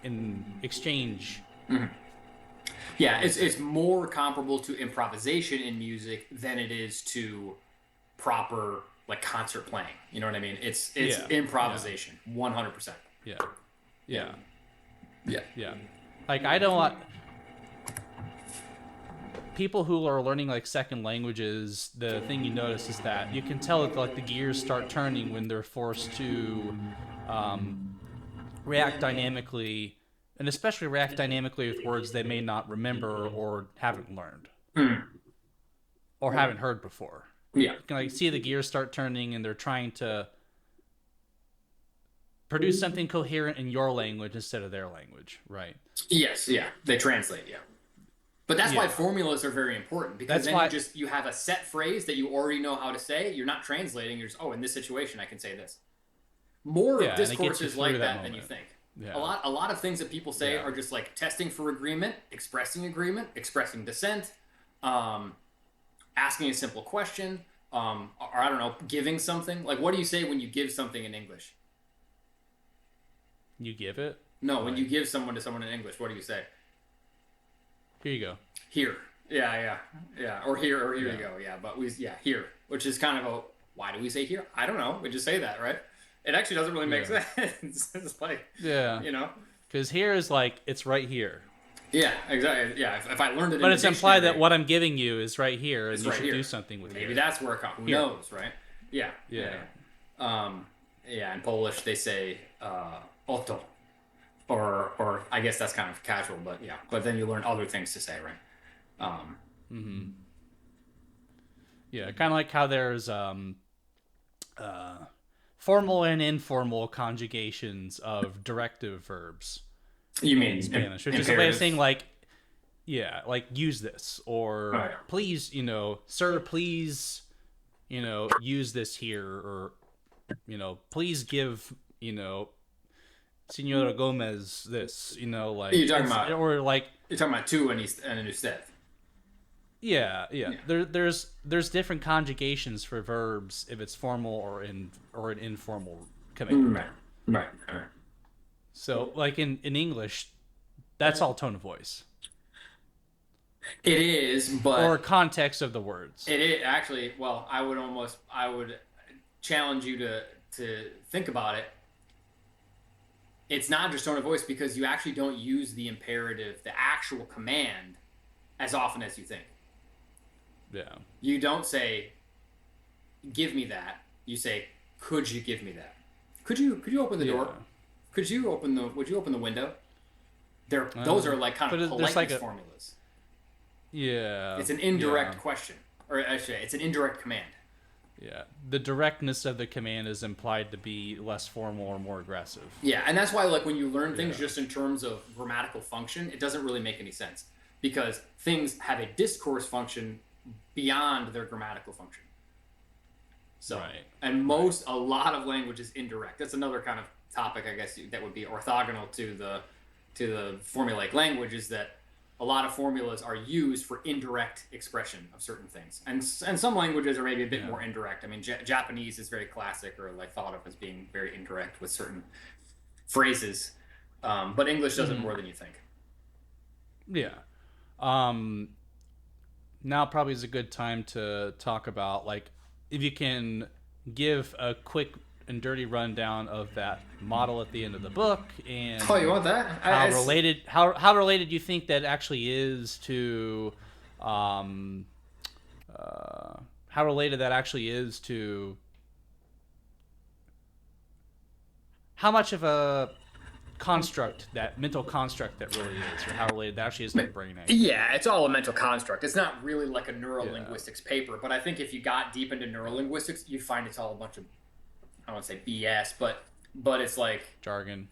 in exchange Yeah, it's more comparable to improvisation in music than it is to proper like concert playing. You know what I mean? It's improvisation, 100%. Yeah. Yeah. Like I don't want people who are learning like second languages. The thing you notice is that you can tell that like the gears start turning when they're forced to react dynamically, and especially react dynamically with words they may not remember or haven't learned or haven't heard before. Yeah. You can like see the gears start turning, and they're trying to produce something coherent in your language instead of their language, right? Yes, yeah. They translate, yeah. But that's why formulas are very important, because you have a set phrase that you already know how to say. You're not translating. You're just, in this situation I can say this. More of discourse is like that than you think. Yeah. A lot of things that people say are just like testing for agreement, expressing dissent, asking a simple question, or I don't know, giving something. Like, what do you say when you give something in English? You give it? No, when you give someone to someone in English, what do you say? Here you go. Here. Yeah. Or here you go. Yeah, but here, which is kind of why do we say here? I don't know. We just say that, right? It actually doesn't really make sense. It's like, because here is like, it's right here. Yeah, exactly. Yeah, if I learned it, but it's implied that what I'm giving you is right here, and you should do something with it. Maybe that's where it comes. Who knows, right? Yeah. In Polish they say oto, or I guess that's kind of casual, but yeah. But then you learn other things to say, right? Yeah, kind of like how there's formal and informal conjugations of directive verbs. You mean in Spanish, which is a way of saying like, like use this, or please, sir, please, use this here, or, please give, Senora Gomez this, like you're talking about, or like you're talking about to and instead. Yeah. There's different conjugations for verbs if it's formal or an informal command. Right. So, like in English, that's all tone of voice. It is, but or context of the words. It is actually. Well, I would challenge you to think about it. It's not just tone of voice, because you actually don't use the imperative, the actual command, as often as you think. Yeah. You don't say, "Give me that." You say, "Could you give me that? Could you open the door? Would you open the window?" Those are like kind of politeness formulas. Yeah. It's an indirect question, or actually, it's an indirect command. Yeah. The directness of the command is implied to be less formal or more aggressive. Yeah, and that's why, like, when you learn things just in terms of grammatical function, it doesn't really make any sense, because things have a discourse function beyond their grammatical function. So, and a lot of language is indirect. That's another kind of topic, I guess, that would be orthogonal to the formulaic language, is that a lot of formulas are used for indirect expression of certain things, and some languages are maybe a bit more indirect. I mean, Japanese is very classic, or like thought of as being very indirect with certain phrases, but English does it more than you think. Yeah. Now probably is a good time to talk about, like, if you can give a quick and dirty rundown of that model at the end of the book, and you want that? How related you think that actually is to how related that actually is to how much of a construct, that mental construct, that really is, or how related that actually is to the brain activity. Yeah, it's all a mental construct. It's not really like a neurolinguistics paper, but I think if you got deep into neurolinguistics, you'd find it's all a bunch of, I don't want to say BS, but it's like jargon.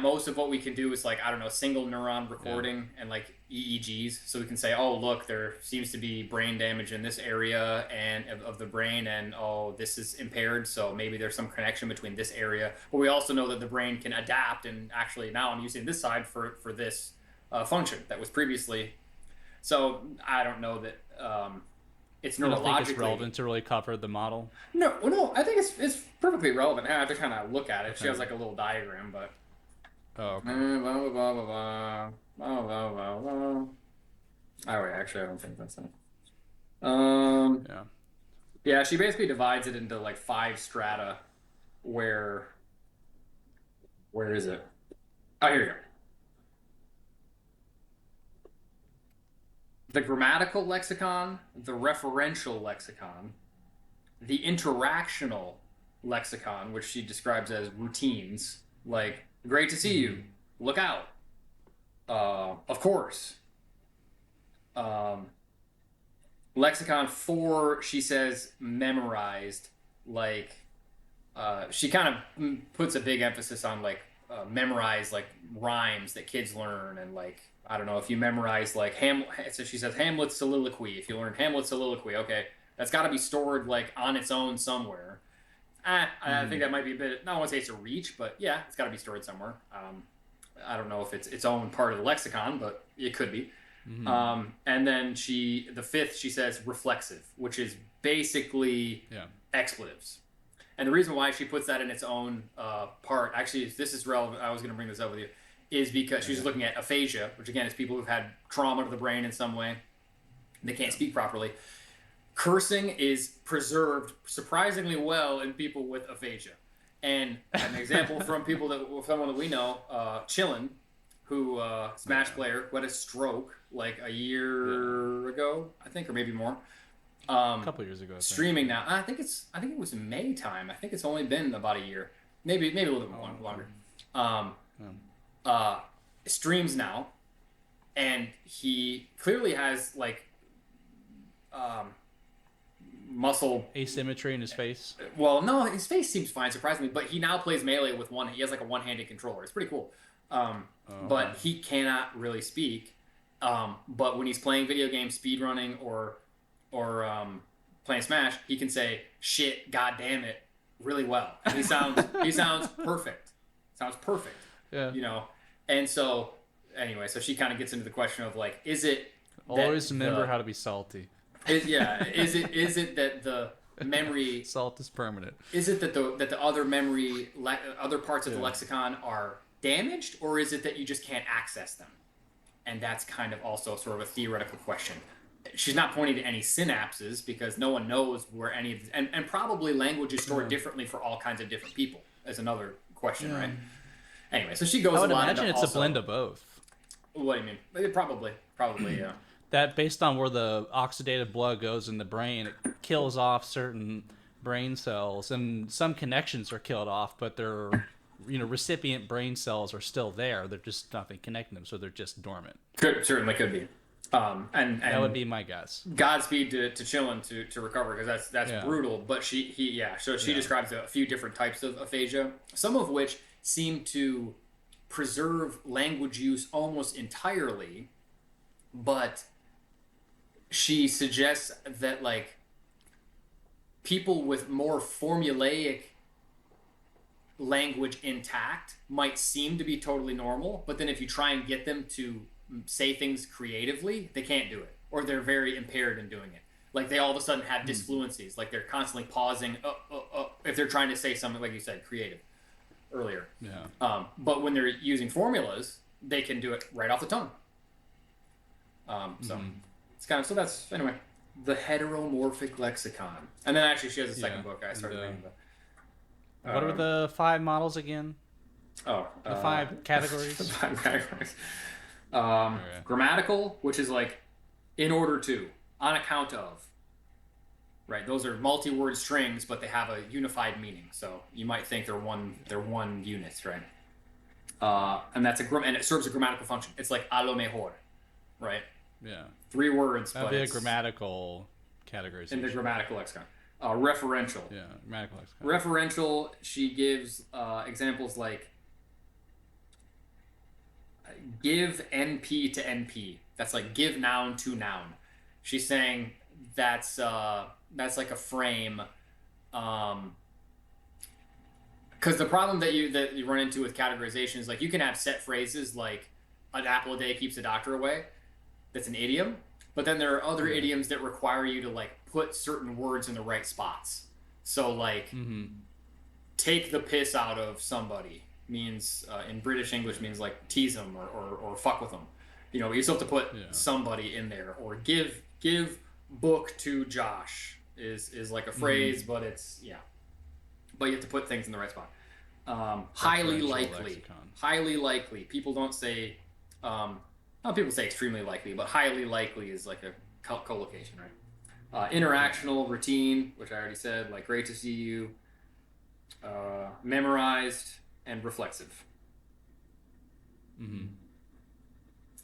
Most of what we can do is, like, I don't know, single neuron recording and like EEGs, so we can say, oh, look, there seems to be brain damage in this area and of the brain, and this is impaired, so maybe there's some connection between this area. But we also know that the brain can adapt, and actually now I'm using this side for this function that was previously. So I don't know that it's neurologically. You don't think it's relevant to really cover the model? No, I think it's perfectly relevant. I have to kind of look at it. Okay. She has like a little diagram, but Oh, okay. Blah, blah, blah, blah, blah. Blah, blah, blah, blah. Oh, wait, actually, I don't think that's it. Um, Yeah. yeah, she basically divides it into like 5 strata where is it? Oh, here you go. The grammatical lexicon, the referential lexicon, the interactional lexicon, which she describes as routines, like "great to see you," "look out," "of course." Um, lexicon 4, she says memorized, like she kind of puts a big emphasis on like memorize like rhymes that kids learn, and like I don't know if you memorize like So she says Hamlet's soliloquy. If you learn Hamlet's soliloquy, okay, that's got to be stored like on its own somewhere. I think that might be a bit. I don't want to say it's a reach, but yeah, it's got to be stored somewhere. I don't know if it's its own part of the lexicon, but it could be. And then the 5th, she says reflexive, which is basically expletives. And the reason why she puts that in its own part, actually, this is relevant. I was going to bring this up with you, is because she's looking at aphasia, which again is people who've had trauma to the brain in some way. They can't speak properly. Cursing is preserved surprisingly well in people with aphasia. And an example from someone that we know, Chillin, who Smash player, who had a stroke like a year ago, I think, or maybe more. A couple years ago. Streaming now. I think it was May time. I think it's only been about a year, maybe a little bit longer. Streams now, and he clearly has like muscle asymmetry in his face. Well, no, his face seems fine, surprisingly. But he now plays Melee with one. He has like a one-handed controller. It's pretty cool. But he cannot really speak. But when he's playing video games, speedrunning, or playing Smash, he can say "shit," "god damn it" really well. And he sounds perfect. Sounds perfect. Yeah. You know. And so anyway, so she kind of gets into the question of like, is it always remember how to be salty? Is it that the memory salt is permanent? Is it that the other memory other parts of the lexicon are damaged, or is it that you just can't access them? And that's kind of also sort of a theoretical question. She's not pointing to any synapses because no one knows where any of these, and probably language is stored differently for all kinds of different people is another question, right? Anyway, so she goes. I would a lot imagine into it's a blend of both. What do you mean? Probably, yeah. That based on where the oxidative blood goes in the brain, it kills off certain brain cells, and some connections are killed off, but they're, recipient brain cells are still there. They're just nothing connecting them, so they're just dormant. Certainly could be. And that would be my guess. Godspeed to Chillin to recover, because that's brutal. But she describes a few different types of aphasia, some of which seem to preserve language use almost entirely, but she suggests that like people with more formulaic language intact might seem to be totally normal, but then if you try and get them to say things creatively, they can't do it, or they're very impaired in doing it. Like they all of a sudden have disfluencies, like they're constantly pausing if they're trying to say something, like you said, creative earlier. Yeah. But when they're using formulas, they can do it right off the tongue. So it's kind of, so that's, anyway, the heteromorphic lexicon. And then actually she has a second book I started reading. What are the 5 models again? The 5 categories. The 5 categories. Grammatical, which is like in order to, on account of. Right, those are multi-word strings, but they have a unified meaning. So you might think they're one unit, right? And and it serves a grammatical function. It's like a lo mejor, right? Yeah. 3 words, that'd but be a grammatical categorization. In the grammatical lexicon. Referential. Yeah, grammatical lexicon. Referential, she gives examples like give NP to NP. That's like give noun to noun. She's saying that's like a frame, because the problem that you run into with categorization is like you can have set phrases like an apple a day keeps the doctor away. That's an idiom, but then there are other idioms that require you to like put certain words in the right spots. So like take the piss out of somebody means in British English means like tease them or fuck with them. You know, you still have to put somebody in there, or give book to Josh is like a phrase, but it's but you have to put things in the right spot. Highly likely, lexicon. Highly likely. People don't say, people say extremely likely, but highly likely is like a collocation, right? Interactional, routine, which I already said, like great to see you. Memorized and reflexive. Mm-hmm.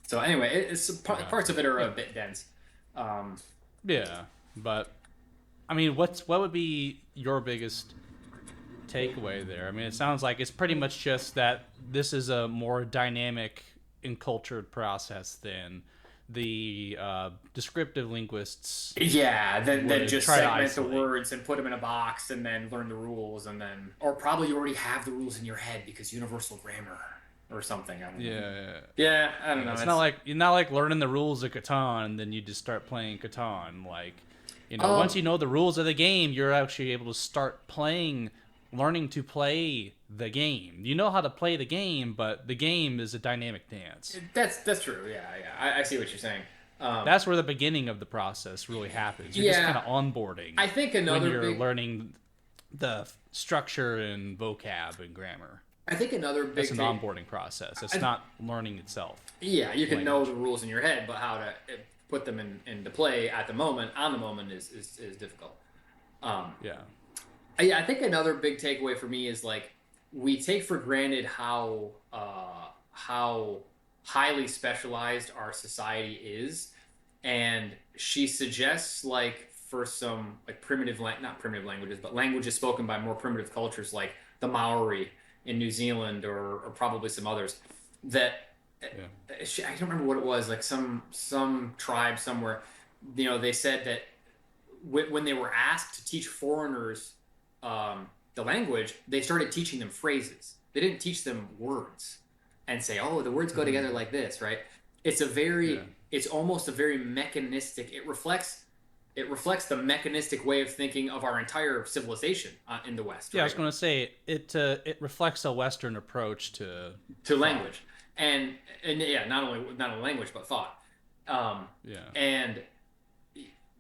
So anyway, parts of it are a bit dense. Yeah, but I mean, what would be your biggest takeaway there? I mean, it sounds like it's pretty much just that this is a more dynamic and cultured process than the descriptive linguists. Yeah, then just segment the words and put them in a box and then learn the rules, and then, or probably you already have the rules in your head because universal grammar or something. I don't know. Yeah, I don't know. It's not like you're not like learning the rules of Catan and then you just start playing Catan. Like, you know, once you know the rules of the game, you're actually able to start learning to play the game. You know how to play the game, but the game is a dynamic dance. That's true. Yeah. I see what you're saying. That's where the beginning of the process really happens. You're just kind of onboarding. I think when you're learning the structure and vocab and grammar. I think another big It's an onboarding process. It's not learning itself. Yeah, you can know the rules in your head, but how to put them into play on the moment is difficult. Yeah, I think another big takeaway for me is like we take for granted how highly specialized our society is, and she suggests like for some like not primitive languages, but languages spoken by more primitive cultures like the Maori in New Zealand or probably some others that I don't remember what it was, like some tribe somewhere, you know, they said that when they were asked to teach foreigners the language, they started teaching them phrases. They didn't teach them words and say, oh, the words go together like this, right? It's it's almost a very mechanistic, it reflects the mechanistic way of thinking of our entire civilization in the West. Yeah, right? I was going to say it reflects a Western approach to language, and not only language but thought. And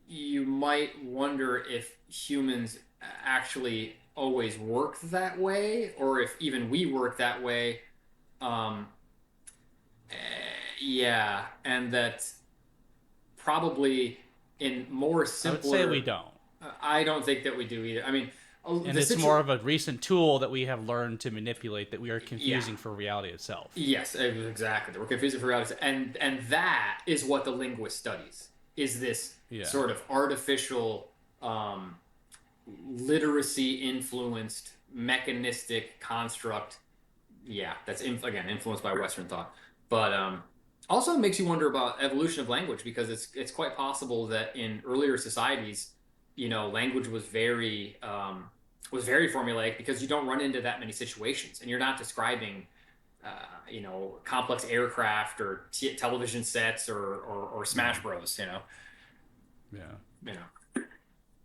you might wonder if humans actually always work that way, or if even we work that way. And that probably in more simpler... I would say we don't. I don't think that we do either. I mean... And it's more of a recent tool that we have learned to manipulate that we are confusing for reality itself. Yes, exactly. We're confusing for reality. And that is what the linguist studies, is this sort of artificial, literacy-influenced, mechanistic construct. Yeah, that's, again, influenced by Western thought. But... also, it makes you wonder about evolution of language, because it's quite possible that in earlier societies, you know, language was very formulaic because you don't run into that many situations, and you're not describing, you know, complex aircraft or television sets or Smash Bros. You know. Yeah.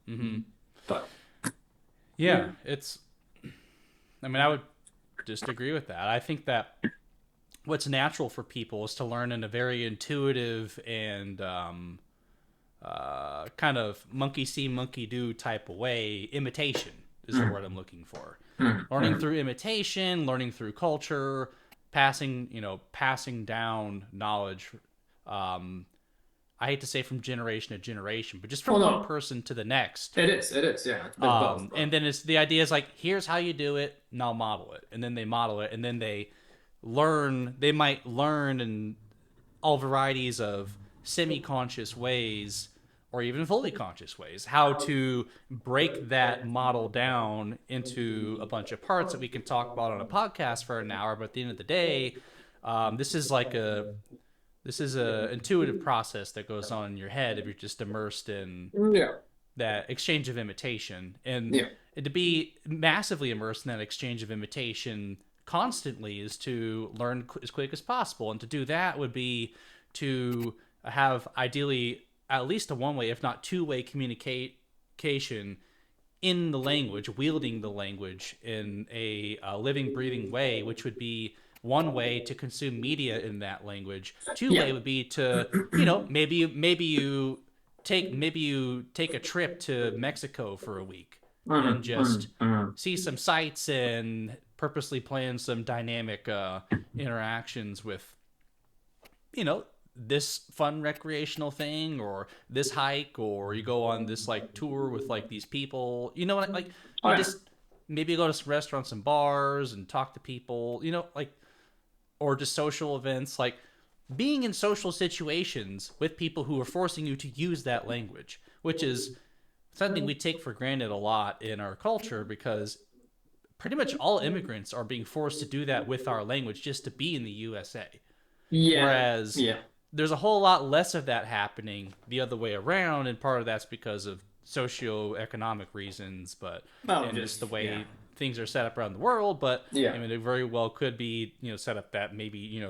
Mm-hmm. But it's. I mean, I would just agree with that. I think that what's natural for people is to learn in a very intuitive and kind of monkey see, monkey do type of way. Imitation is the word I'm looking for. Learning through imitation, learning through culture, passing down knowledge. I hate to say from generation to generation, but just from one person to the next. It is, yeah. And then the idea is like, here's how you do it, now model it. And then they model it, and then they might learn in all varieties of semi-conscious ways or even fully conscious ways how to break that model down into a bunch of parts that we can talk about on a podcast for an hour. But at the end of the day, this is an intuitive process that goes on in your head if you're just immersed in that exchange of imitation. And to be massively immersed in that exchange of imitation constantly is to learn as quick as possible, and to do that would be to have ideally at least a one-way, if not two-way communication in the language, wielding the language in a living, breathing way, which would be one way to consume media in that language. Two way would be to, maybe you take a trip to Mexico for a week and just see some sights and purposely plan some dynamic interactions with, this fun recreational thing, or this hike, or you go on this like tour with like these people, like you just maybe go to some restaurants and bars and talk to people, like, or just social events, like being in social situations with people who are forcing you to use that language, which is something we take for granted a lot in our culture, because pretty much all immigrants are being forced to do that with our language just to be in the USA. Whereas there's a whole lot less of that happening the other way around, and part of that's because of socioeconomic reasons, and just the way things are set up around the world. But I mean, it very well could be set up that maybe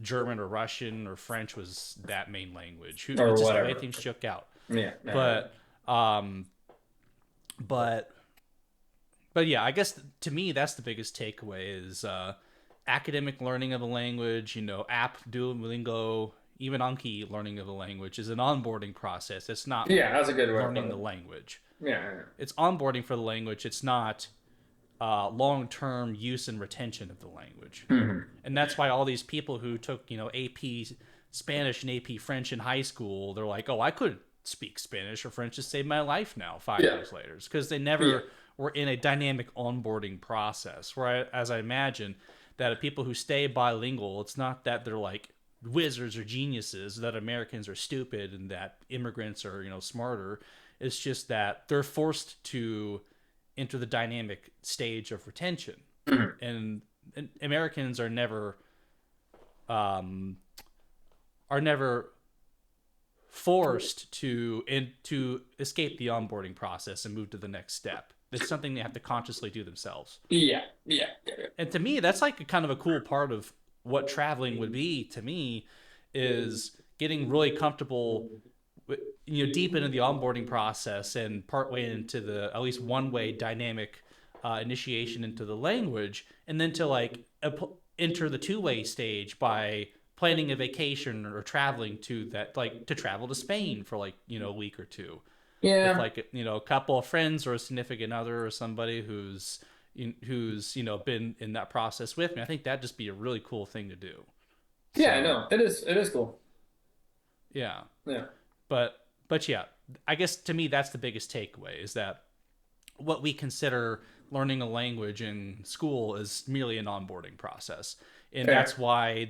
German or Russian or French was that main language, or just whatever. The way things shook out. But yeah, I guess to me that's the biggest takeaway is academic learning of a language. App, Duolingo, even Anki learning of a language is an onboarding process. It's not that's a good learning the language. It's onboarding for the language. It's not long-term use and retention of the language. And that's why all these people who took AP Spanish and AP French in high school, they're like, oh, I could speak Spanish or French to save my life now 5 years later, because they never were in a dynamic onboarding process. Whereas I imagine that people who stay bilingual, it's not that they're like wizards or geniuses, that Americans are stupid and that immigrants are smarter. It's just that they're forced to enter the dynamic stage of retention. And Americans are never forced to escape the onboarding process and move to the next step. It's something they have to consciously do themselves. And to me, that's like kind of a cool part of what traveling would be to me, is getting really comfortable with, deep into the onboarding process and partway into the at least one-way dynamic initiation into the language, and then to like enter the two-way stage by planning a vacation or traveling to that, like to travel to Spain for like a week or two. With like a couple of friends or a significant other or somebody who's been in that process with me. I think that'd just be a really cool thing to do. I know it is cool. But yeah, I guess to me that's the biggest takeaway, is that what we consider learning a language in school is merely an onboarding process, and that's why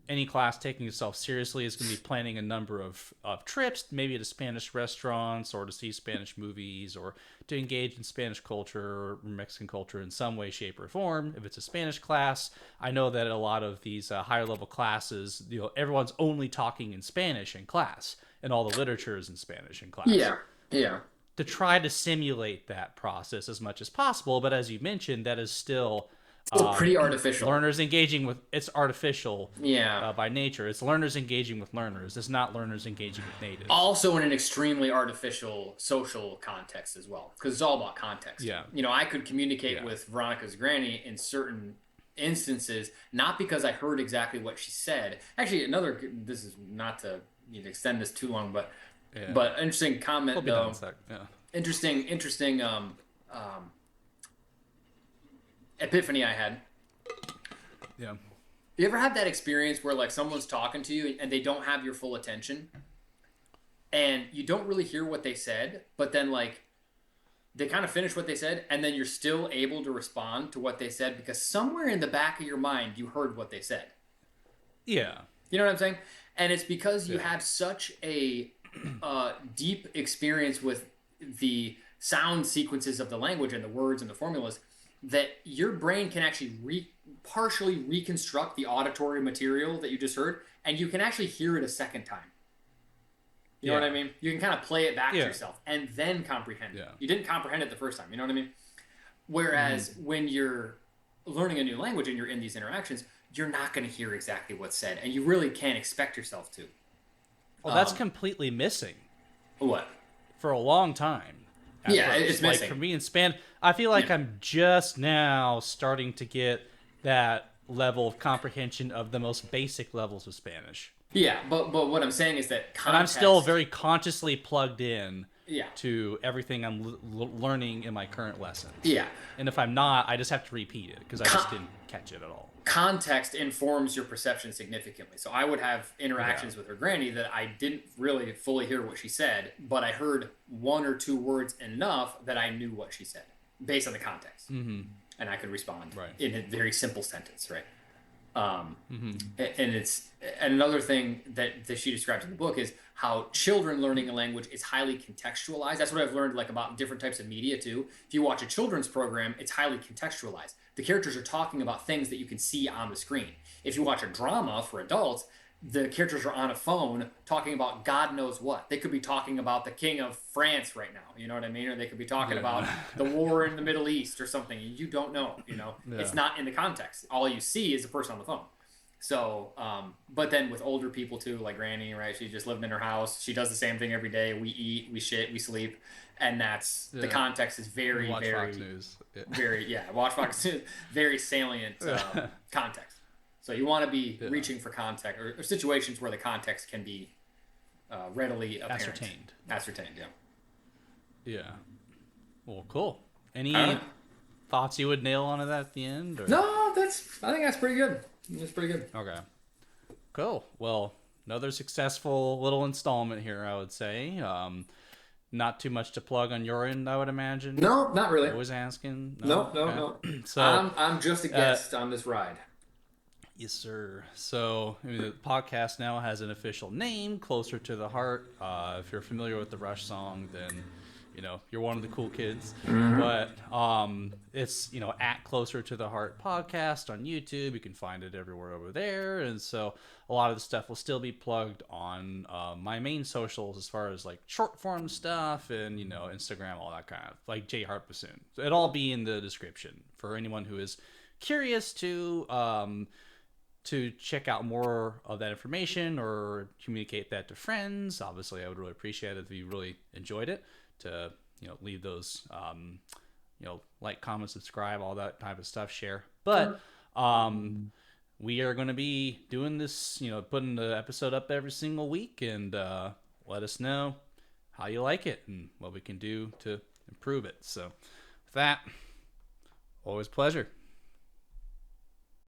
any class taking itself seriously is going to be planning a number of trips, maybe to Spanish restaurants, or to see Spanish movies, or to engage in Spanish culture or Mexican culture in some way, shape, or form. If it's a Spanish class, I know that a lot of these higher level classes, everyone's only talking in Spanish in class, and all the literature is in Spanish in class. To try to simulate that process as much as possible, but as you mentioned, that is still pretty artificial. Learners engaging with it's artificial. By nature, it's learners engaging with learners. It's not learners engaging with natives. Also, in an extremely artificial social context as well, because it's all about context. I could communicate with Veronica's granny in certain instances, not because I heard exactly what she said. Actually, this is not to extend this too long, but interesting comment though. Interesting epiphany I had. You ever had that experience where like someone's talking to you and they don't have your full attention, and you don't really hear what they said, but then like they kind of finish what they said, and then you're still able to respond to what they said because somewhere in the back of your mind you heard what they said. You know what I'm saying? And it's because you had such a deep experience with the sound sequences of the language and the words and the formulas that your brain can actually partially reconstruct the auditory material that you just heard, and you can actually hear it a second time. You know what I mean? You can kind of play it back to yourself and then comprehend it. You didn't comprehend it the first time. You know what I mean? Whereas when you're learning a new language and you're in these interactions, you're not going to hear exactly what's said, and you really can't expect yourself to. Well, that's completely missing. What? For a long time. at Yeah, first. it's like missing. for me in Spanish, I feel like I'm just now starting to get that level of comprehension of the most basic levels of Spanish. Yeah, but what I'm saying is that context, And I'm still very consciously plugged in yeah. to everything I'm learning in my current lessons. Yeah. And if I'm not, I just have to repeat it because I just didn't catch it at all. Context informs your perception significantly. So I would have interactions with her granny that I didn't really fully hear what she said, but I heard one or two words enough that I knew what she said based on the context. And I could respond in a very simple sentence, right? And another thing that she describes in the book is how children learning a language is highly contextualized. That's what I've learned like about different types of media too. If you watch a children's program, it's highly contextualized. The characters are talking about things that you can see on the screen. If you watch a drama for adults, the characters are on a phone talking about God knows what. They could be talking about the king of France right now, you know what I mean? Or they could be talking about the war in the Middle East or something. You don't know, you know? It's not in the context. All you see is a person on the phone. So, but then with older people too, like Granny, right? She's just living in her house. She does the same thing every day. We eat, we shit, we sleep. And that's, the context is very, Watch very, Fox News. watch Fox News, very salient context. So you want to be reaching for context or situations where the context can be readily apparent. Ascertained, yeah. Yeah. Well, cool. Any thoughts you would nail onto that at the end? Or? No, I think that's pretty good. That's pretty good. Okay. Cool. Well, another successful little installment here, I would say. Not too much to plug on your end, I would imagine. No, not really. I was asking. No. So I'm just a guest on this ride. Yes, sir. So the podcast now has an official name, Closer to the Heart. If you're familiar with the Rush song, then you're one of the cool kids. But it's at Closer to the Heart podcast on YouTube. You can find it everywhere over there. And so a lot of the stuff will still be plugged on my main socials as far as like short form stuff and Instagram, all that kind of like J Hart Bassoon. So it'll all be in the description for anyone who is curious to check out more of that information or communicate that to friends. Obviously, I would really appreciate it if you really enjoyed it, to leave those like, comment, subscribe, all that type of stuff, share. But we are going to be doing this, putting the episode up every single week, and let us know how you like it and what we can do to improve it. So with that, always a pleasure.